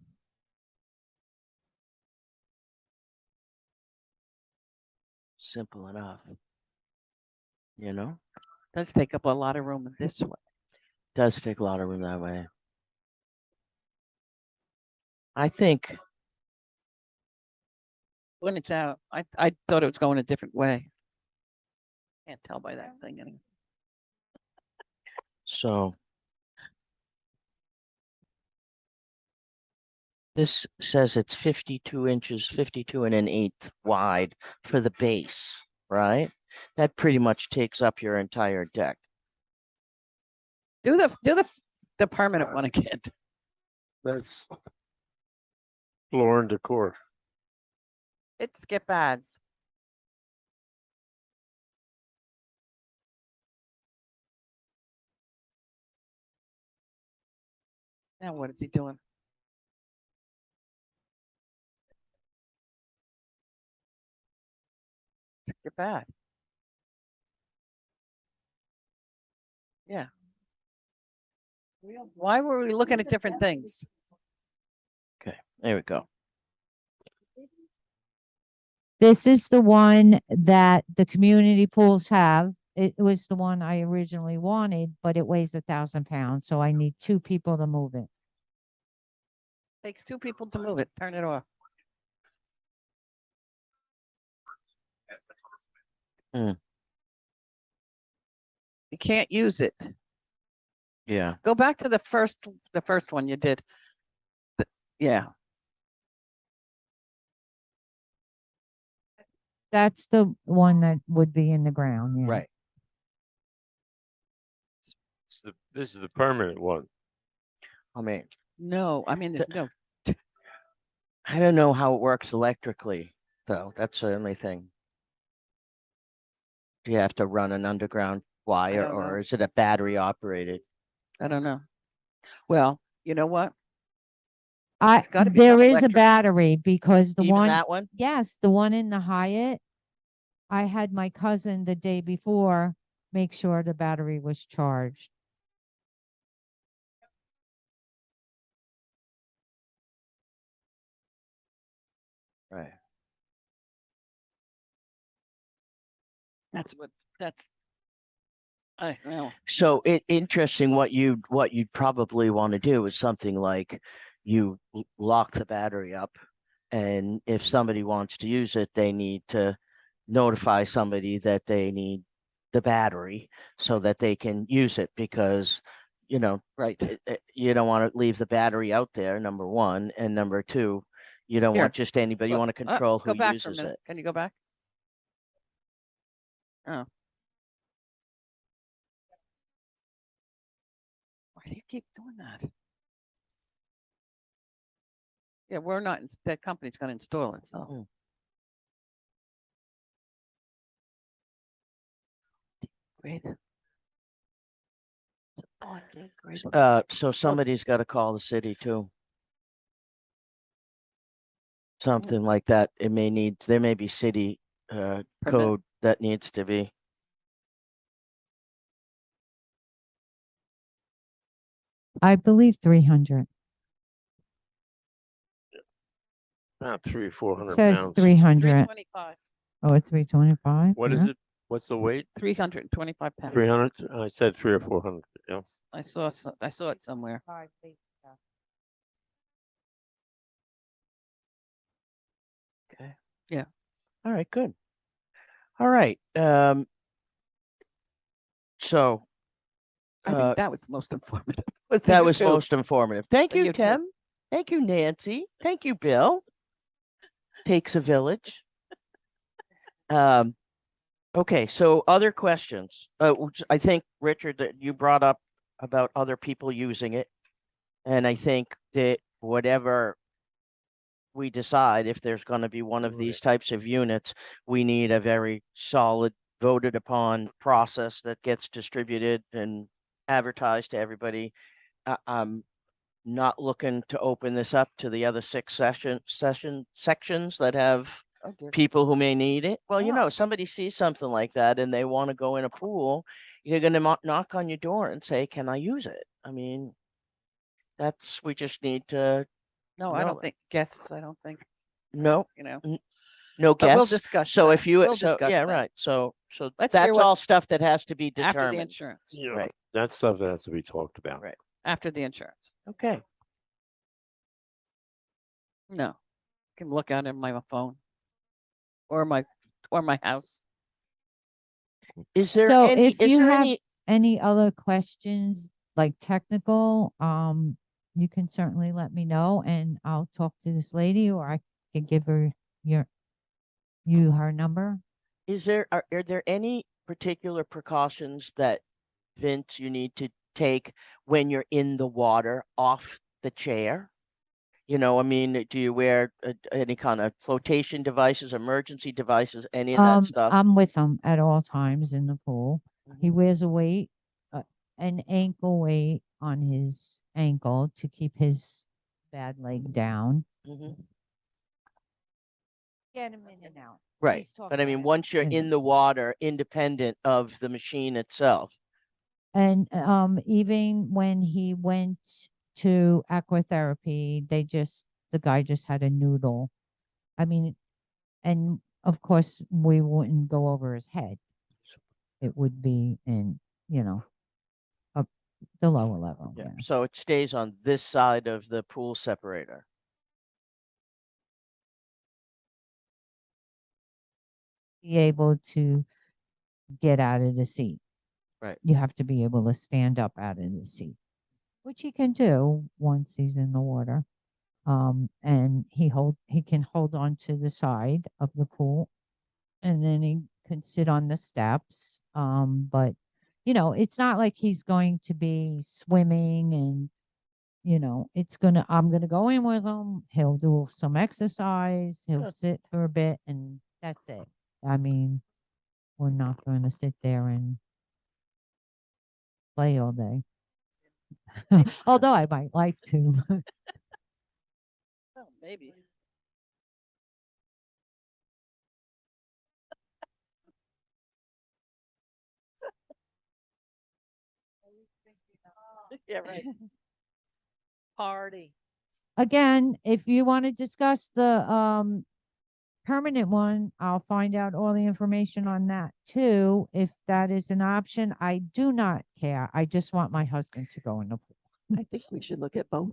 Simple enough. You know? Does take up a lot of room in this one. Does take a lot of room that way. I think, When it's out, I thought it was going a different way. Can't tell by that thing anymore. so. This says it's 52 inches, 52 and an eighth wide for the base, right? That pretty much takes up your entire deck. Do the permanent one again. That's floor and decor. It's skip ads. Now what is he doing? Skip ad. Yeah. Why were we looking at different things? Okay, there we go. This is the one that the community pools have. It was the one I originally wanted, but it weighs 1,000 pounds, so I need 2 people to move it. Takes 2 people to move it. Turn it off. You can't use it. Yeah, Go back to the first one you did. Yeah, That's the one that would be in the ground, yeah. right. This is the permanent one. I mean, no, I mean, there's no, I don't know how it works electrically, though. That's the only thing. Do you have to run an underground wire don't or know. is it a battery operated? I don't know. Well, you know what? I, It's gotta be there some is a electric- battery because the Even one, that one? yes, the one in the Hyatt, I had my cousin the day before make sure the battery was charged. Right. That's, I know. So interesting what you'd probably want to do is something like you lock the battery up, and if somebody wants to use it, they need to notify somebody that they need the battery so that they can use it because Right. you don't want to leave the battery out there, number one, and number two, you don't Here, want just anybody. You Look, want to control go who back for a uses minute. it. Can you go back? Oh. Why do you keep doing that? Yeah, we're not, that company's gonna install it, so. Hmm. Great. So somebody's got to call the city too. Something like that. There may be city code that needs to be. I believe 300. About 300 or 400 Says pounds. 300. 325, Oh, it's 325? What is it? What's the weight? 325 pounds. 300? I said 300 or 400. Yeah. I saw it somewhere. Okay. Yeah. All right, good. All right. So I Uh, think that was the most informative. the that was YouTube. most informative. Thank The you, YouTube. Tim. Thank you, Nancy. Thank you, Bill. Takes a village. Okay, so other questions. Which I think, Richard, that you brought up about other people using it. And I think that whatever we decide, if there's going to be one of Right. these types of units, we need a very solid voted upon process that gets distributed and advertised to everybody. I'm not looking to open this up to the other 6 sections that have Oh, dear. people who may need it. Well, Oh. somebody sees something like that and they want to go in a pool, you're going to knock on your door and say, "Can I use it?" I mean, we just need to No, I No. don't think guests. I don't think. no You know, no but we'll guess. discuss. So that. if you We'll so discuss yeah, that right. So Let's hear that's what- all stuff that has to be after the determined. insurance. Yeah. Right. That's stuff that has to be talked about. Right. After the insurance. Okay. No, can look at it on my phone or my house. Is there So any, if is you there have any, any other questions, like technical, you can certainly let me know and I'll talk to this lady or I can give her her number. are there any particular precautions that Vince, you need to take when you're in the water off the chair? You know, I mean, do you wear any kind of flotation devices, emergency devices, any of that stuff? I'm with him at all times in the pool. He Mhm. wears a weight, an ankle weight on his ankle to keep his bad leg down. Mhm. Get him in and out. Right. She's talking But I mean, about once you're it. in the water, independent of the machine itself. And even when he went to aquatherapy, the guy just had a noodle. I mean, and of course we wouldn't go over his head. It would be in, up the lower level. Yeah. Yeah. So it stays on this side of the pool separator. Be able to get out of the seat. Right. You have to be able to stand up out of the seat, which he can do once he's in the water. And he can hold on to the side of the pool and then he can sit on the steps. But it's not like he's going to be swimming and I'm gonna go in with him. He'll do some exercise, he'll Good. sit for a bit and that's it. I mean, we're not gonna sit there and play all day. Although I might like to. Oh, maybe. Yeah, right. Party. Again, if you want to discuss the permanent one, I'll find out all the information on that too. If that is an option, I do not care. I just want my husband to go in the pool. I think we should look at both.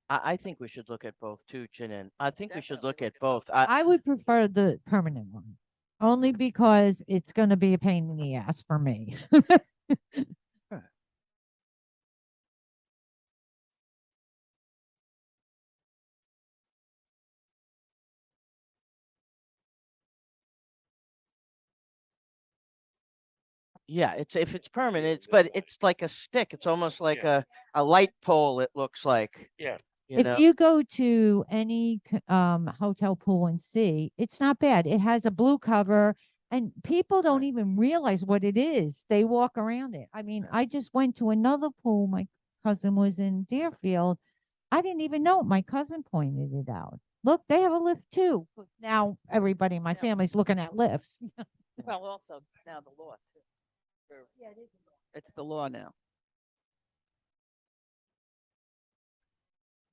I think we should look at both too, Janin. I think we should Definitely look look at at both. both. I would prefer the permanent one, only because it's going to be a pain in the ass for me. Yeah, if it's permanent, but it's like a stick. It's almost like a light pole, it looks like. Yeah. You know? If you go to any hotel pool and see, it's not bad. It has a blue cover and people don't even realize what it is. They walk around it. I mean, I just went to another pool. My cousin was in Deerfield. I didn't even know it. My cousin pointed it out. Look, they have a lift too. Now everybody in my family's looking at lifts. Well, also now the law too. It's the law now.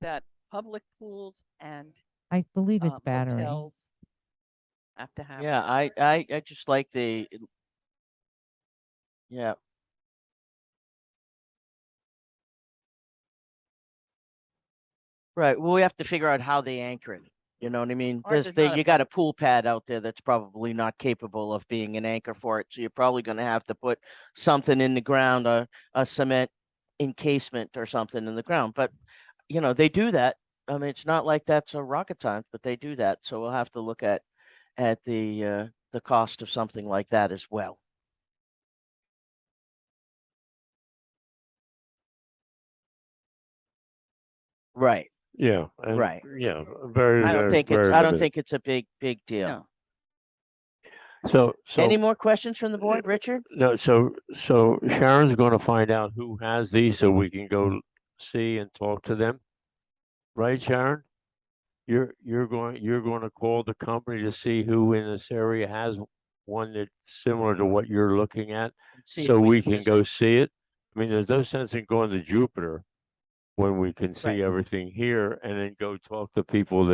That public pools and I believe it's battery. hotels have to have. Yeah, I just like yeah. Right. Well, we have to figure out how they anchor it. You know what I mean? Ours is not a You got a pool pad out there that's probably not capable of being an anchor for it. So you're probably going to have to put something in the ground, a cement encasement or something in the ground. But they do that. I mean, it's not like that's a rocket science, but they do that. So we'll have to look at the cost of something like that as well. Right. Yeah. And Right. yeah. Very, I don't very, think it's very I don't limited. think it's a big deal. No. So Any more questions from the board, Richard? no, so Sharon's going to find out who has these so we can go see and talk to them. Right, Sharon? You're going to call the company to see who in this area has one that's similar to what you're looking at, See if so we can use it. go see it. I mean, there's no sense in going to Jupiter when we can see Right. everything here and then go talk to people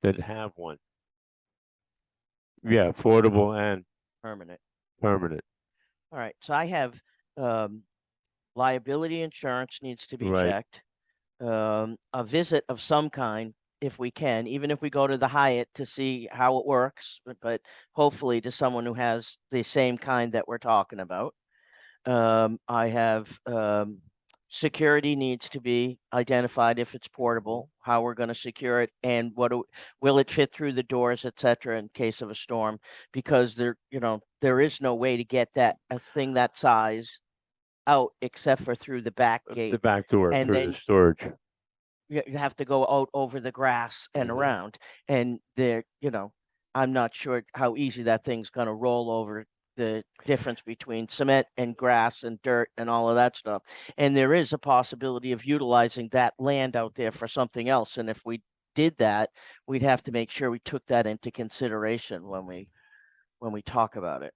that have one. Yeah, affordable and Permanent. permanent. All right. So I have liability insurance needs to be Right. checked. A visit of some kind, if we can, even if we go to the Hyatt to see how it works, but hopefully to someone who has the same kind that we're talking about. I have, security needs to be identified if it's portable, how we're gonna secure it, and will it fit through the doors, et cetera, in case of a storm? Because there is no way to get a thing that size out except for through the back The gate. back door and through then the storage. you have to go out over the grass and Mhm. around, and I'm not sure how easy that thing's gonna roll over the difference between cement and grass and dirt and all of that stuff. And there is a possibility of utilizing that land out there for something else. And if we did that, we'd have to make sure we took that into consideration when we talk about it.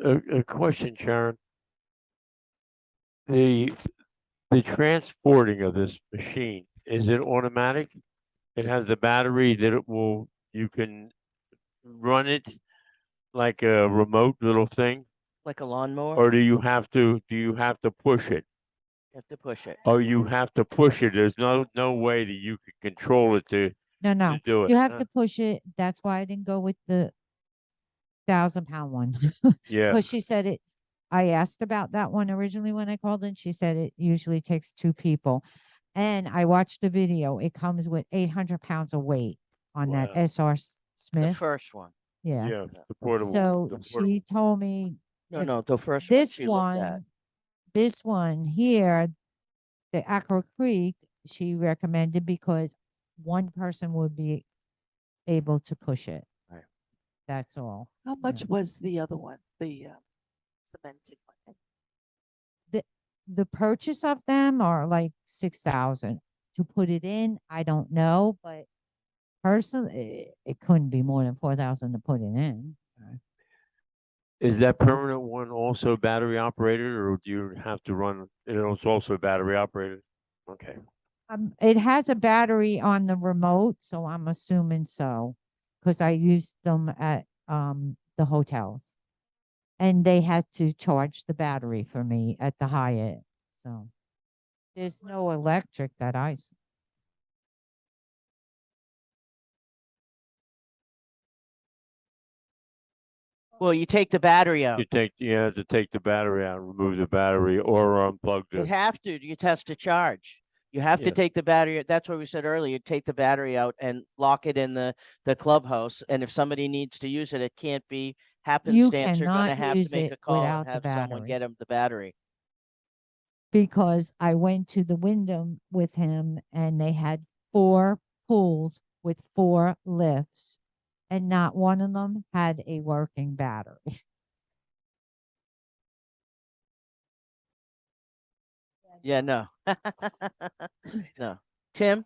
A question, Sharon. The transporting of this machine, is it automatic? It has the battery that you can run it like a remote little thing, Like a lawnmower, or do you have to push it? you have to push it. Oh, you have to push it. There's no way that you can control it to No, do it. you have to push it. That's why I didn't go with the 1,000-pound one. Yeah. Because she said I asked about that one originally when I called in. She said it usually takes 2 people. And I watched the video. It comes with 800 pounds of weight on that Wow. SR The Smith. first one. Yeah. Yeah, the portable. So the she told me No, if no, the first one this she looked at. this one here, the Aqua Creek, she recommended because one person would be able to push it. Right. That's all. How much was the other one, the cemented one? The purchase of them are like 6,000. To put it in, I don't know, but personally, it couldn't be more than 4,000 to put it in. Is that permanent one also battery operated, or do you have to run? It's also battery operated. Okay. It has a battery on the remote, so I'm assuming so, because I used them at the hotels, and they had to charge the battery for me at the Hyatt. So there's no electric that I. Well, you take the battery out. You have to take the battery out, remove the battery, or unplug You the. have to. You test to charge. You have to Yeah. take the battery. That's what we said earlier. Take the battery out and lock it in the clubhouse. And if somebody needs to use it, it can't be happenstance. You're going to cannot have to use make it a call without and the have someone battery. get him the battery. Because I went to the Wyndham with him and they had 4 pools with 4 lifts, and not one of them had a working battery. Yeah, no. No. Tim?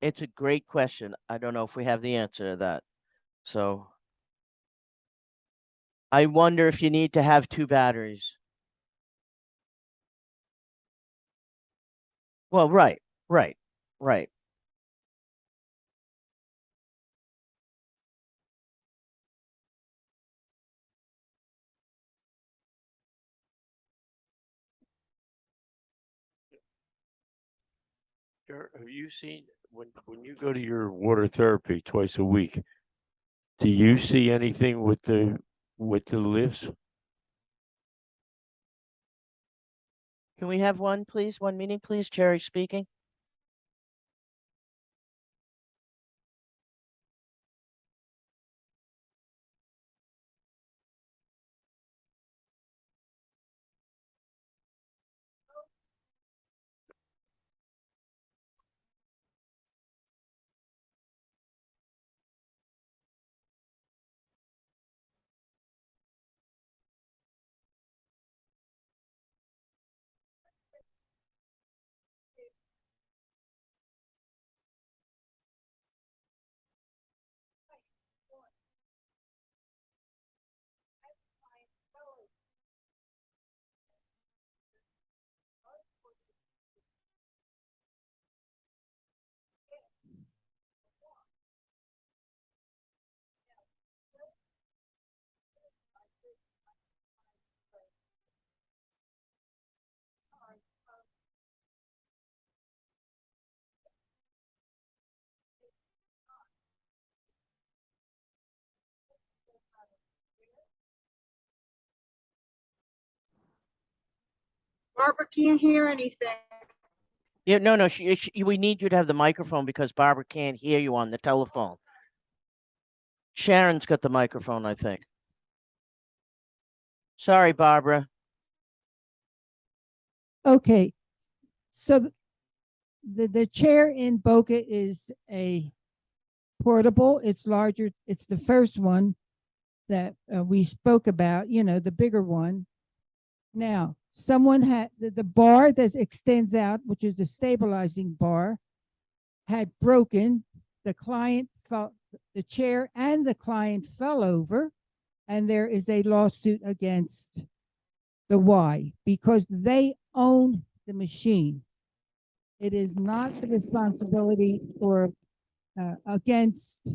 It's a great question. I don't know if we have the answer to that. So I wonder if you need to have 2 batteries. Well, right, right, right. Have you seen when you go to your water therapy twice a week? Do you see anything with the lifts? Can we have one, please? One meeting, please? Cherry speaking. Barbara can't hear anything. Yeah, no, we need you to have the microphone because Barbara can't hear you on the telephone. Sharon's got the microphone, I think. Sorry, Barbara. Okay, so the chair in Boca is a portable. It's larger. It's the first one that we spoke about. You know, the bigger one. Now, someone had the bar that extends out, which is the stabilizing bar, had broken. The client fell. The chair and the client fell over, and there is a lawsuit against the Y because they own the machine. It is not the responsibility or against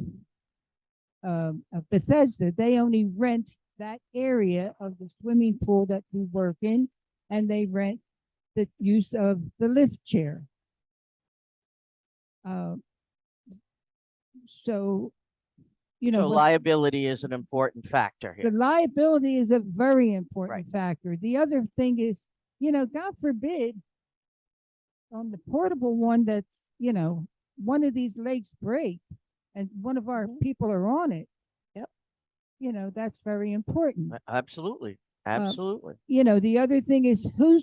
Bethesda. They only rent that area of the swimming pool that we work in, and they rent the use of the lift chair. So, you know, So liability is an important factor the here. liability is a very important Right. factor. The other thing is, you know, God forbid on the portable one that's, you know, one of these legs break and one of our people are on it. Yep. You know, that's very important. Absolutely. Absolutely. You know, the other thing is who,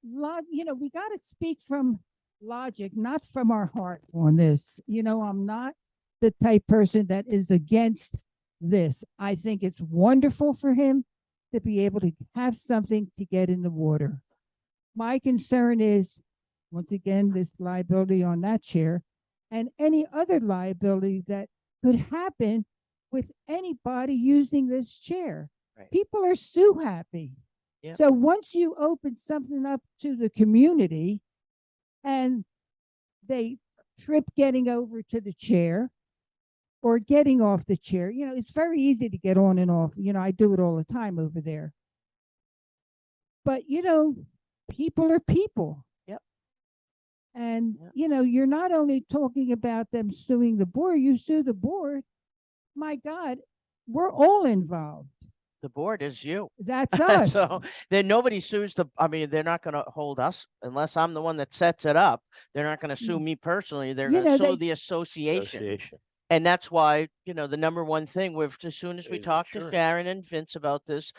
you know, we got to speak from logic, not from our heart on this. You know, I'm not the type person that is against this. I think it's wonderful for him to be able to have something to get in the water. My concern is, once again, this liability on that chair and any other liability that could happen with anybody using this chair. Right. People are so happy. Yep. So once you open something up to the community and they trip getting over to the chair or getting off the chair, you know, it's very easy to get on and off. You know, I do it all the time over there. But, you know, people are people. Yep. And, Yep. you know, you're not only talking about them suing the board, you sue the board. My God, we're all involved. The board is you. That's us. So then nobody sues I mean, they're not going to hold us unless I'm the one that sets it up. They're not going to sue me personally. They're You going to know, sue the association. Association. And that's why, you know, the number one thing as soon as we Is talked to insurance. Sharon and Vince about this,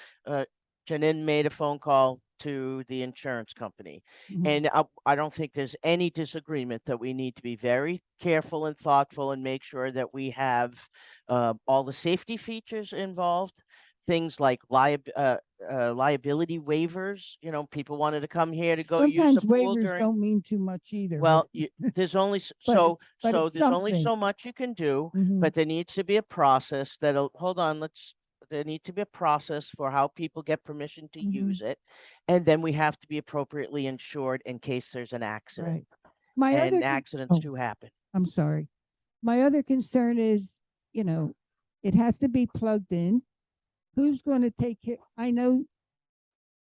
Janine made a phone call to the insurance company. Mhm. And I don't think there's any disagreement that we need to be very careful and thoughtful and make sure that we have all the safety features involved. Things like liability waivers. You know, people wanted to come here to go use Sometimes the pool waivers during. don't mean too much either. Well, there's only But so but so it's there's only something. so much you can do, Mhm. but there needs to be a process that'll hold on. There needs to be a process for how people get permission to Mhm. use it, and then we have to be appropriately insured in case there's an accident. Right. My other And accidents oh. do happen. I'm sorry. My other concern is, you know, it has to be plugged in. Who's going to take care? I know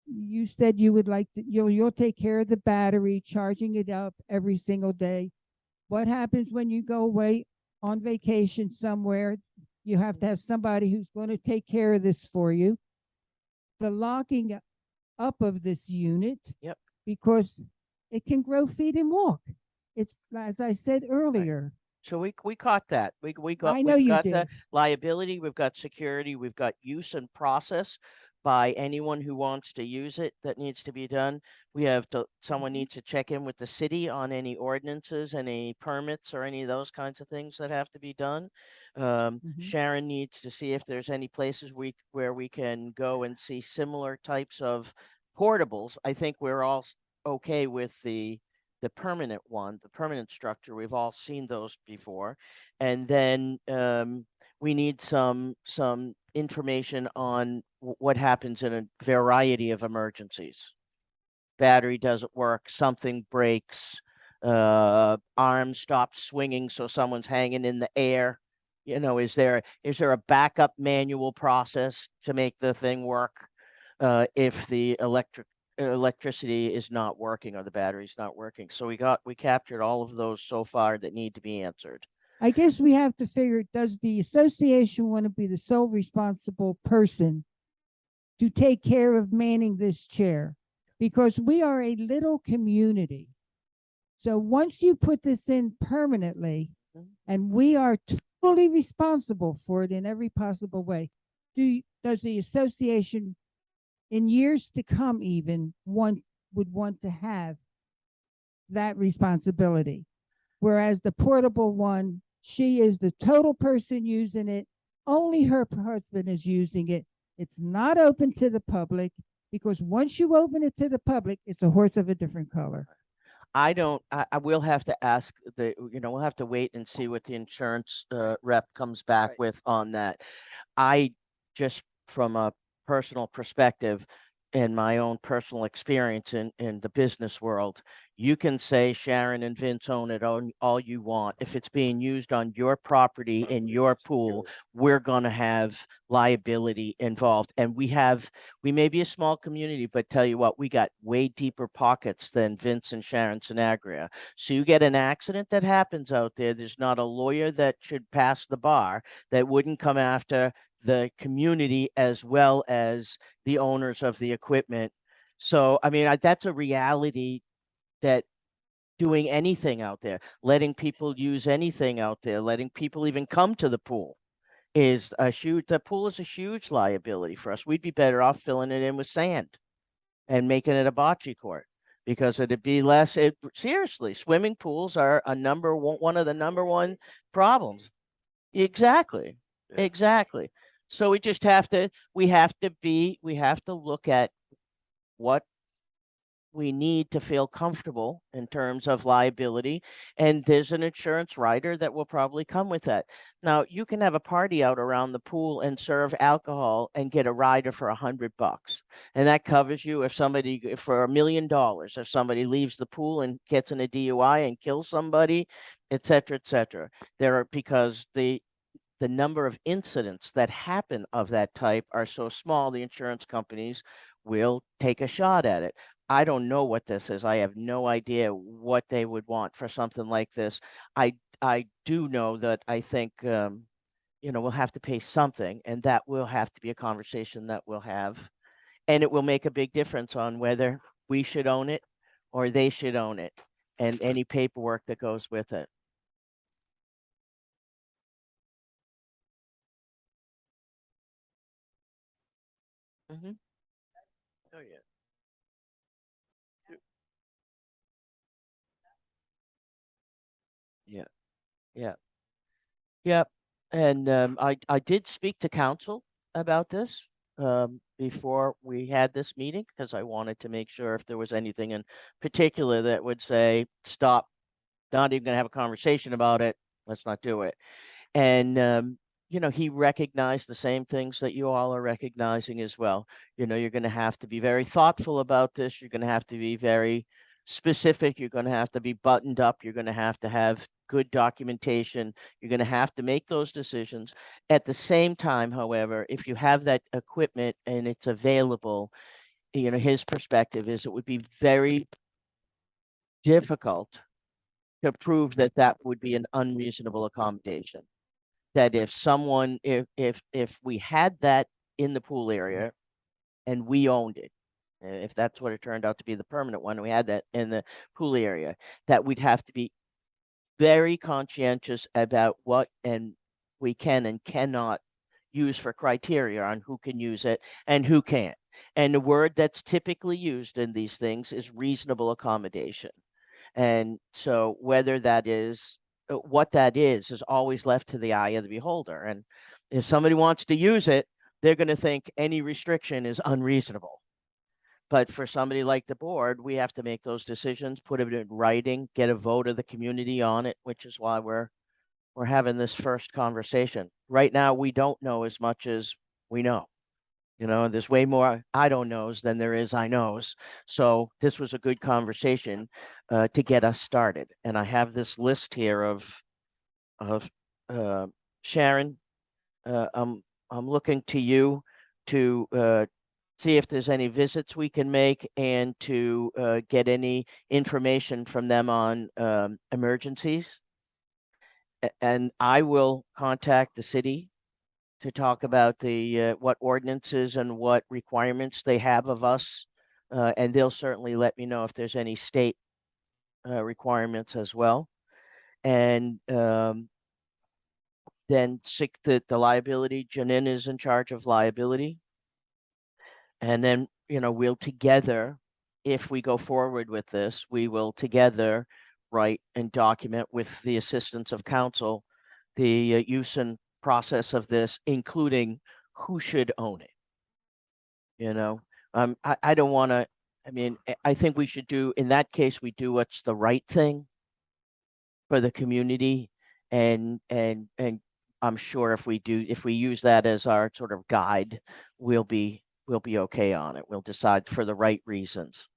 you said you would like to, you'll take care of the battery, charging it up every single day. What happens when you go away on vacation somewhere? You have to have somebody who's going to take care of this for you. The locking up of this unit. Yep. Because it can grow feet and walk. It's, as I said earlier. So we caught that. We got I know we've you got did. the liability, we've got security, we've got use and process by anyone who wants to use it that needs to be done. We have someone needs to check in with the city on any ordinances, any permits or any of those kinds of things that have to be done. Sharon needs to see if there's any places where we can go and see similar types of portables. I think we're all okay with the permanent one, the permanent structure. We've all seen those before. And then we need some information on what happens in a variety of emergencies. Battery doesn't work, something breaks, arm stops swinging, so someone's hanging in the air. You know, is there a backup manual process to make the thing work if the electricity is not working or the battery's not working? So we captured all of those so far that need to be answered. I guess we have to figure, does the association want to be the sole responsible person to take care of manning this chair? because we are a little community. So once you put this in permanently, and we are totally responsible for it in every possible way, does the association in years to come even would want to have that responsibility? Whereas the portable one, she is the total person using it. Only her husband is using it. It's not open to the public, because once you open it to the public, it's a horse of a different color. I will have to ask we'll have to wait and see what the insurance rep comes back Right. with on that. I just, from a personal perspective and my own personal experience in the business world, you can say Sharon and Vince own it all you want. If it's being used on your property in your pool, we're going to have liability involved. And we may be a small community, but tell you what, we got way deeper pockets than Vince and Sharon Sinagria. So you get an accident that happens out there, there's not a lawyer that should pass the bar that wouldn't come after the community as well as the owners of the equipment. So, I mean, that's a reality, that doing anything out there, letting people use anything out there, letting people even come to the pool the pool is a huge liability for us. We'd be better off filling it in with sand and making it a bocce court, because it'd be less, seriously, swimming pools are one of the number one problems. Exactly. Yeah. Exactly. So we just have to look at what we need to feel comfortable in terms of liability. And there's an insurance rider that will probably come with that. Now, you can have a party out around the pool and serve alcohol and get a rider for $100. And that covers you for $1 million, if somebody leaves the pool and gets in a DUI and kills somebody, et cetera, et cetera. Because the number of incidents that happen of that type are so small, the insurance companies will take a shot at it. I don't know what this is. I have no idea what they would want for something like this. I do know that I think we'll have to pay something, and that will have to be a conversation that we'll have, and it will make a big difference on whether we should own it or they should own it, and any paperwork that goes with it. Mm-hmm. Oh yeah. Yeah. Yeah. Yep. And I did speak to council about this before we had this meeting, because I wanted to make sure if there was anything in particular that would say, stop, not even going to have a conversation about it. Let's not do it. And he recognized the same things that you all are recognizing as well. You're going to have to be very thoughtful about this. You're going to have to be very specific. You're going to have to be buttoned up. You're going to have good documentation. You're going to have to make those decisions. At the same time, however, if you have that equipment and it's available, his perspective is it would be very difficult to prove that that would be an unreasonable accommodation. That if we had that in the pool area and we owned it, if that's what it turned out to be, the permanent one, we had that in the pool area, that we'd have to be very conscientious about what and we can and cannot use for criteria on who can use it and who can't. And the word that's typically used in these things is reasonable accommodation. And so whether that is what that is always left to the eye of the beholder. And if somebody wants to use it, they're going to think any restriction is unreasonable. But for somebody like the board, we have to make those decisions, put it in writing, get a vote of the community on it, which is why we're having this first conversation. Right now, we don't know as much as we know. There's way more I don't knows than there is I knows. So this was a good conversation to get us started. And I have this list here of Sharon. I'm looking to you to see if there's any visits we can make and to get any information from them on emergencies. And I will contact the city to talk about the what ordinances and what requirements they have of us and they'll certainly let me know if there's any state requirements as well. And then the liability, Janine is in charge of liability. And then, we'll together, if we go forward with this, we will together write and document with the assistance of counsel the use and process of this, including who should own it. I don't want to, I think we should do, in that case, we do what's the right thing for the community. And I'm sure if we use that as our sort of guide, we'll be okay on it. We'll decide for the right reasons.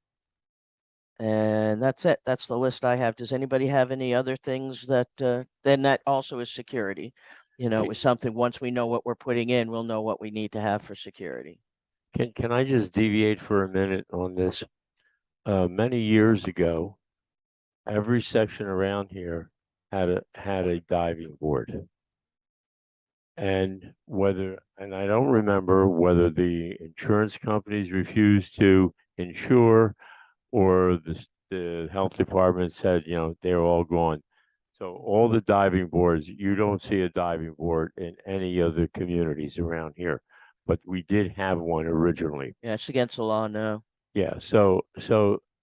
And that's it. That's the list I have. Does anybody have any other things that, then that also is security? It was something, once we know what we're putting in, we'll know what we need to have for security. Can I just deviate for a minute on this? Many years ago, every section around here had a diving board. And I don't remember whether the insurance companies refused to insure or the health department said, they're all gone. So all the diving boards, you don't see a diving board in any of the communities around here, but we did have one originally. Yeah, it's against the law now. Yeah, so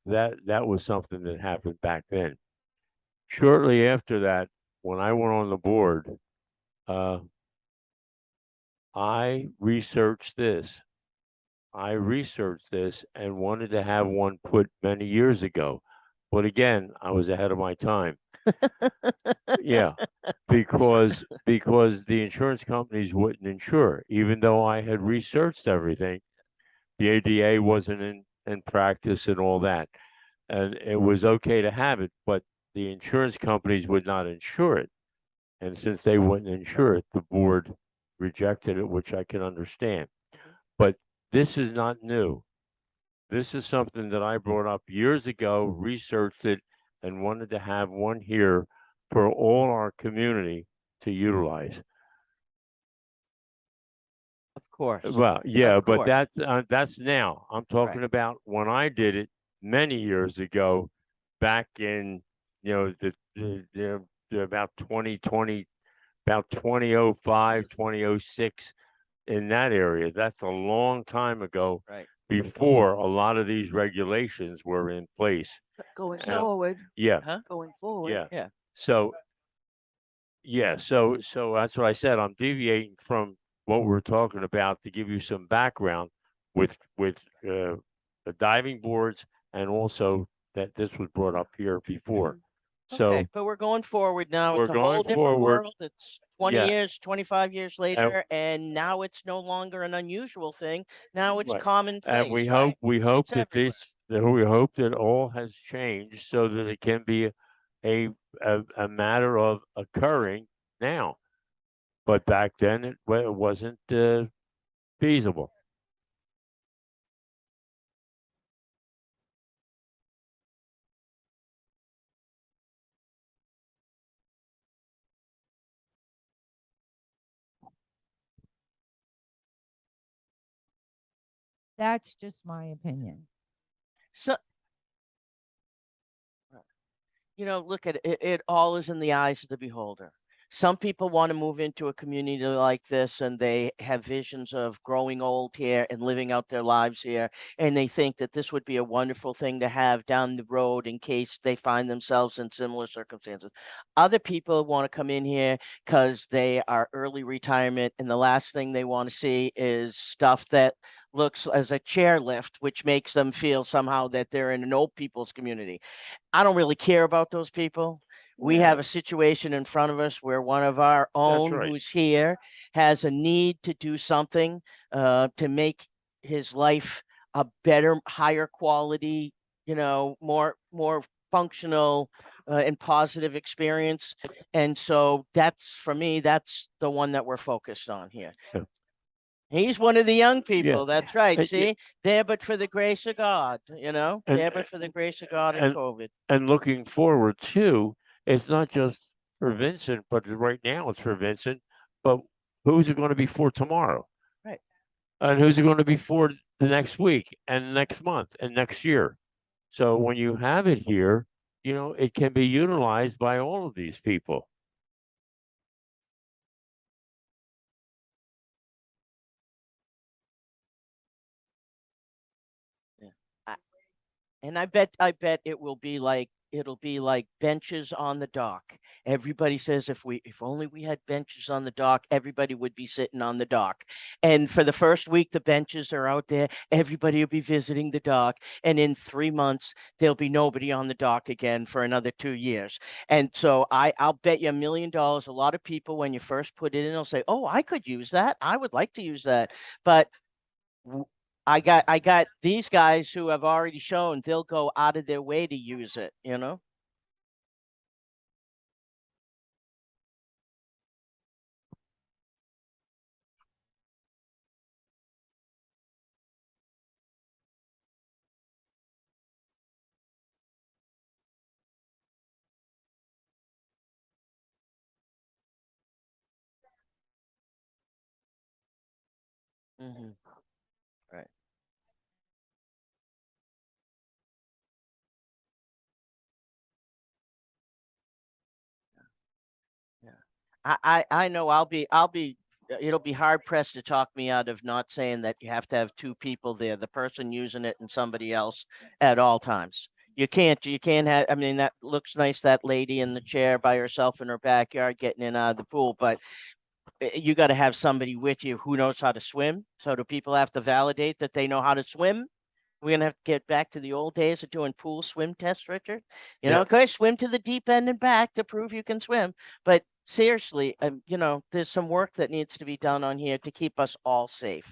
that was something that happened back then. Shortly after that, when I went on the board, I researched this and wanted to have one put many years ago. But again, I was ahead of my time. Yeah, because the insurance companies wouldn't insure, even though I had researched everything. The ADA wasn't in practice and all that. And it was okay to have it, but the insurance companies would not insure it. And since they wouldn't insure it, the board rejected it, which I can understand. But this is not new. This is something that I brought up years ago, researched it, and wanted to have one here for all our community to utilize. Of course. Well, yeah, Of but course. that's now. I'm talking about when I did it many years ago, back in the about 2020, about 2005, 2006, in that area. That's a long time ago. Right. Before a lot of these regulations were in place. Going Now- forward, Yeah, Huh? going forward. yeah. Yeah. So, yeah, so that's what I said. I'm deviating from what we're talking about to give you some background with the diving boards, and also that this was brought up here before. So Okay, but we're going forward now. we're It's a whole going different forward. world. It's 20 Yeah. years, 25 years later, and now it's no longer an unusual thing. Now it's Right. commonplace. And we right? hope It's that everywhere. we hope that all has changed so that it can be a matter of occurring now. But back then it wasn't feasible. That's just my opinion. So, look at it. It all is in the eyes of the beholder. Some people want to move into a community like this and they have visions of growing old here and living out their lives here. And they think that this would be a wonderful thing to have down the road in case they find themselves in similar circumstances. Other people want to come in here because they are early retirement and the last thing they want to see is stuff that looks as a chairlift, which makes them feel somehow that they're in an old people's community. I don't really care about those people. We have a situation in front of us where one of our own right. who's here has a need to do something to make his life a better, higher quality, more functional and positive experience. And so that's, for me, that's the one that we're focused on here. Yeah. He's one of the young people. That's right. And See, there but for the grace of God, And- there but for the grace of God and and- COVID. And looking forward too, it's not just for Vincent, but right now it's for Vincent. But who's it going to be for tomorrow? Right. And who's it going to be for the next week and next month and next year. So when you have it here, it can be utilized by all of these people. And I bet it'll be like benches on the dock. Everybody says if only we had benches on the dock, everybody would be sitting on the dock. And for the first week, the benches are out there. Everybody will be visiting the dock. And in 3 months, there'll be nobody on the dock again for another 2 years. And so I'll bet you $1 million. A lot of people, when you first put it in, will say, "Oh, I could use that. I would like to use that." But I got these guys who have already shown they'll go out of their way to use it, Right. Yeah. I know it'll be hard pressed to talk me out of not saying that you have to have two people there, the person using it and somebody else at all times. You can't have, I mean, that looks nice, that lady in the chair by herself in her backyard getting in and out of the pool, but you got to have somebody with you who knows how to swim. So do people have to validate that they know how to swim? We're gonna have to get back to the old days of doing pool swim tests, Richard. Yeah. Okay, swim to the deep end and back to prove you can swim. But seriously, there's some work that needs to be done on here to keep us all safe.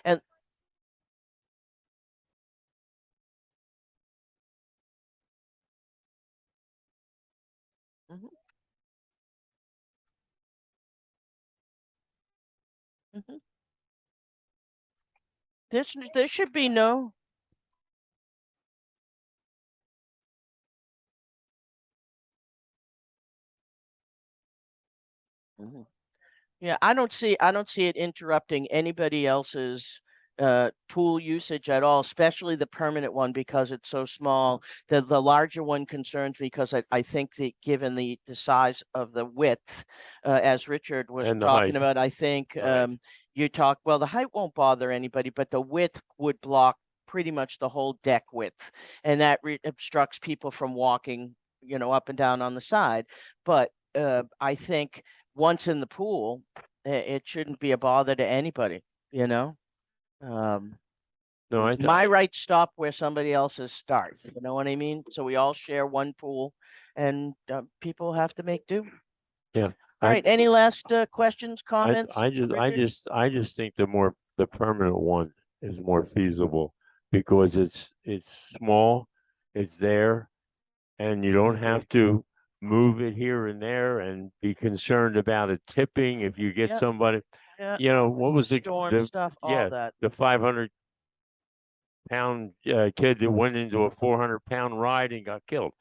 And Mhm, mhm. There should be no. Mhm. Yeah, I don't see it interrupting anybody else's pool usage at all, especially the permanent one because it's so small. The larger one concerns me because I think that given the size of the width, as Richard was And the talking height. about, I think The height. well, the height won't bother anybody, but the width would block pretty much the whole deck width, and that obstructs people from walking, up and down on the side. But I think once in the pool, it shouldn't be a bother to anybody, you know? Um, No, my rights stop where somebody else's start. You know what I mean? So we all share one pool, and people have to make do. Yeah. All right. Any last questions, I comments? Richard? I just think the permanent one is more feasible because it's small, it's there, and you don't have to move it here and there and be concerned about it tipping if you get Yep. somebody. Yeah. What was Storm stuff, all that. the 500-pound kid that went into a 400-pound ride and got killed.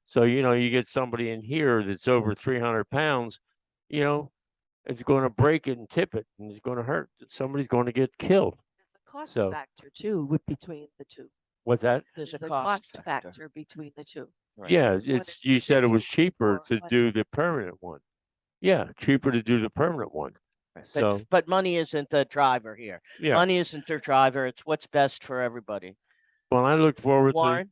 So you get somebody in here that's over 300 pounds, you know, it's going to break it and tip it, and it's going to hurt. Somebody's going to get killed. There's a cost So- factor too with between the two. What's that? There's There's a a cost cost factor. factor between the two. Right. Yeah, One it's is you said it was cheaper more to money. do the permanent one. Yeah, cheaper to do the permanent one. Right. So But money isn't the driver here. yeah, Money isn't the driver. It's what's best for everybody. well, I look forward to. Warren?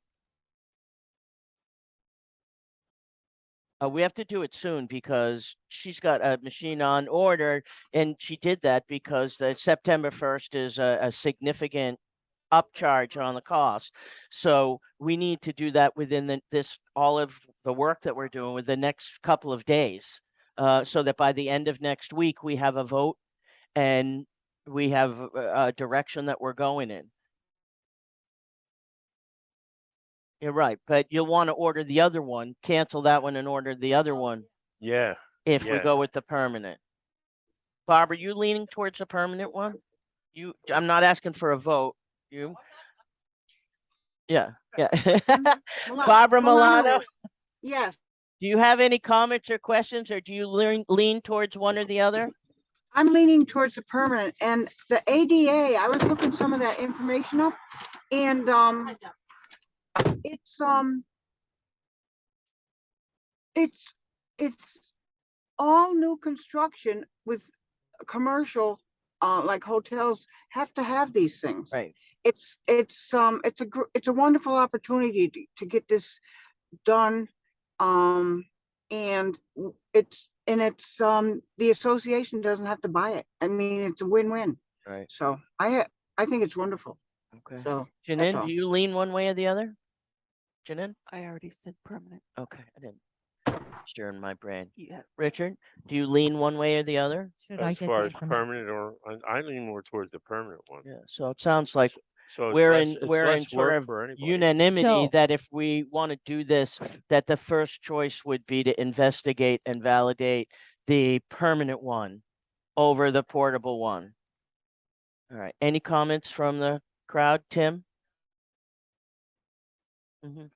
We have to do it soon because she's got a machine on order, and she did that because the September 1st is a significant upcharge on the cost. So we need to do that within all of the work that we're doing with the next couple of days, so that by the end of next week we have a vote and we have a direction that we're going in. You're right, but you'll want to order the other one, cancel that one and order the other one Yeah, if we Yeah. go with the permanent. Bob, are you leaning towards a permanent one? I'm not asking for a vote. You? Yeah, yeah. Barbara Milano, Yes, do you have any comments or questions, or do you lean towards one or the other? I'm leaning towards the permanent and the ADA. I was looking some of that information up, and it's it's it's all new construction with commercial, like hotels have to have these things. Right. It's a wonderful opportunity to get this done. And the association doesn't have to buy it. I mean, it's a win-win. Right. So I think it's wonderful. Okay. So that's Janine, all. do you lean one way or the other? Janine? I already said permanent. Okay, I didn't. Stir in my brain. Yeah. Richard, do you lean one way or the other? Should I As get far the as information? permanent or, I lean more towards the permanent one. Yeah, so it sounds like So it's we're less- in it's we're in less sort work of for anybody. unanimity So- that if we want to do this, that the first choice would be to investigate and validate the permanent one over the portable one. All right. Any comments from the crowd, Tim? Mhm.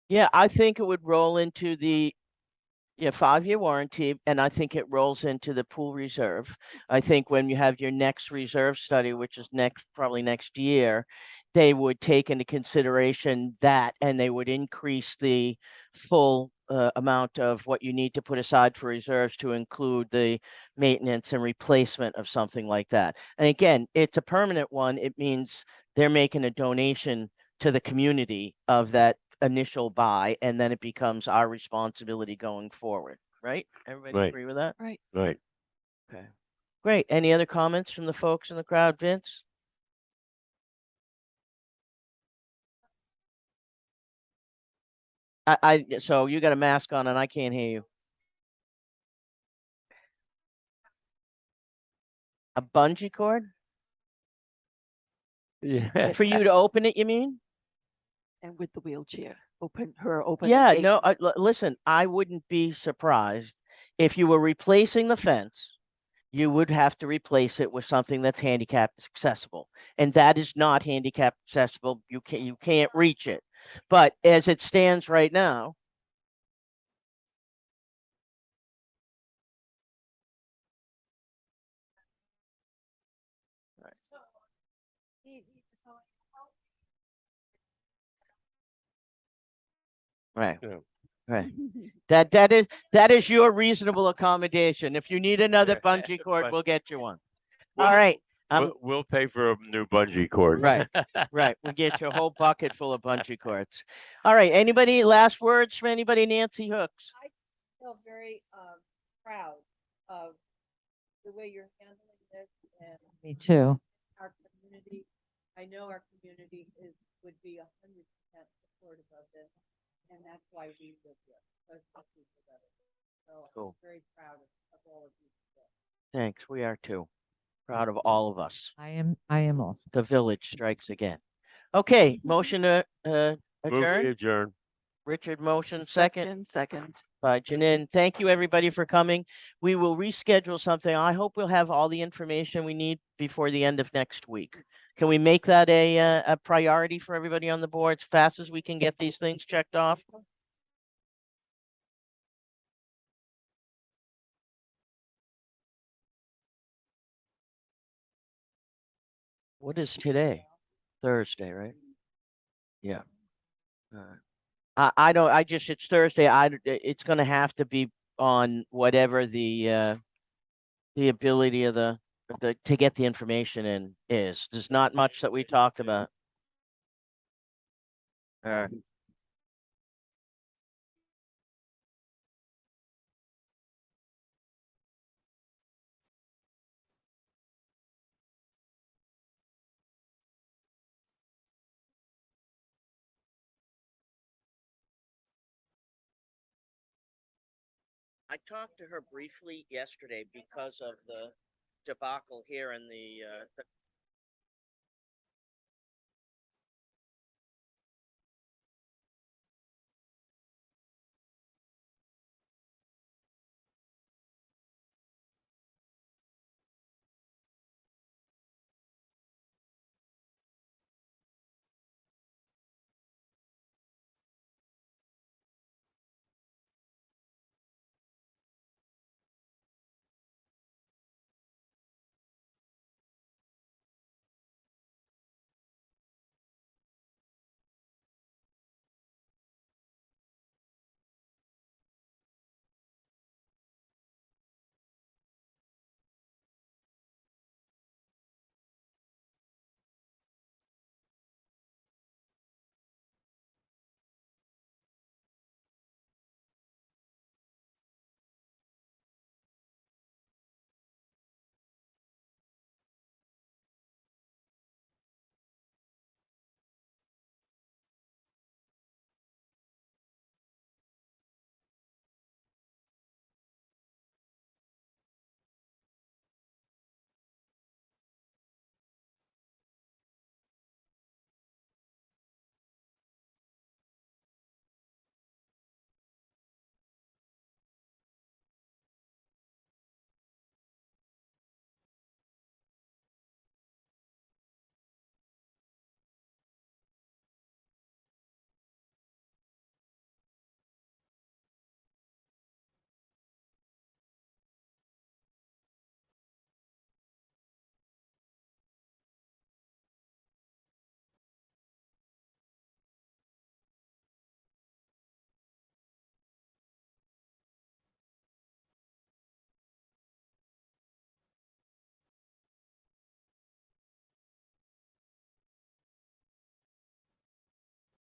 Yeah, I think it would roll into the 5-year warranty, and I think it rolls into the pool reserve. I think when you have your next reserve study, which is probably next year, they would take into consideration that, and they would increase the full amount of what you need to put aside for reserves to include the maintenance and replacement of something like that. And again, it's a permanent one. It means they're making a donation to the community of that initial buy, and then it becomes our responsibility going forward, right? Everybody Right. agree with that? Right. Right. Okay. Great. Any other comments from the folks in the crowd, Vince? So you got a mask on and I can't hear you. A bungee cord? Yeah. For you to open it, you mean? And with the wheelchair, open the Yeah, gate. no, listen, I wouldn't be surprised if you were replacing the fence, you would have to replace it with something that's handicap accessible. And that is not handicap accessible. You can't reach it. But as it stands right now, right. Yeah. Right. That is your reasonable accommodation. If you need another bungee cord, But- we'll get you one. Well, All right. We'll pay for a new bungee cord. Right. Right. We'll get you a whole bucket full of bungee cords. All right. Anybody last words from anybody? Nancy Hooks. Feel very proud of the way you're handling this and Me too. our community. I know our community would be 100% supportive of this, and that's why we live here. Especially for that. So Cool. I'm very proud of all of you. Thanks. We are too. Proud of all of us. I am also. The village strikes again. Okay. Motion to Move adjourn. to adjourn. Richard motion second Second. by Janine. Thank you everybody for coming. We will reschedule something. I hope we'll have all the information we need before the end of next week. Can we make that a priority for everybody on the board as fast as we can get these things checked off? What is today? Thursday, right? Yeah. I don't, it's Thursday. It's gonna have to be on whatever the ability of to get the information in is. There's not much that we talked about. All right. I talked to her briefly yesterday because of the debacle here in the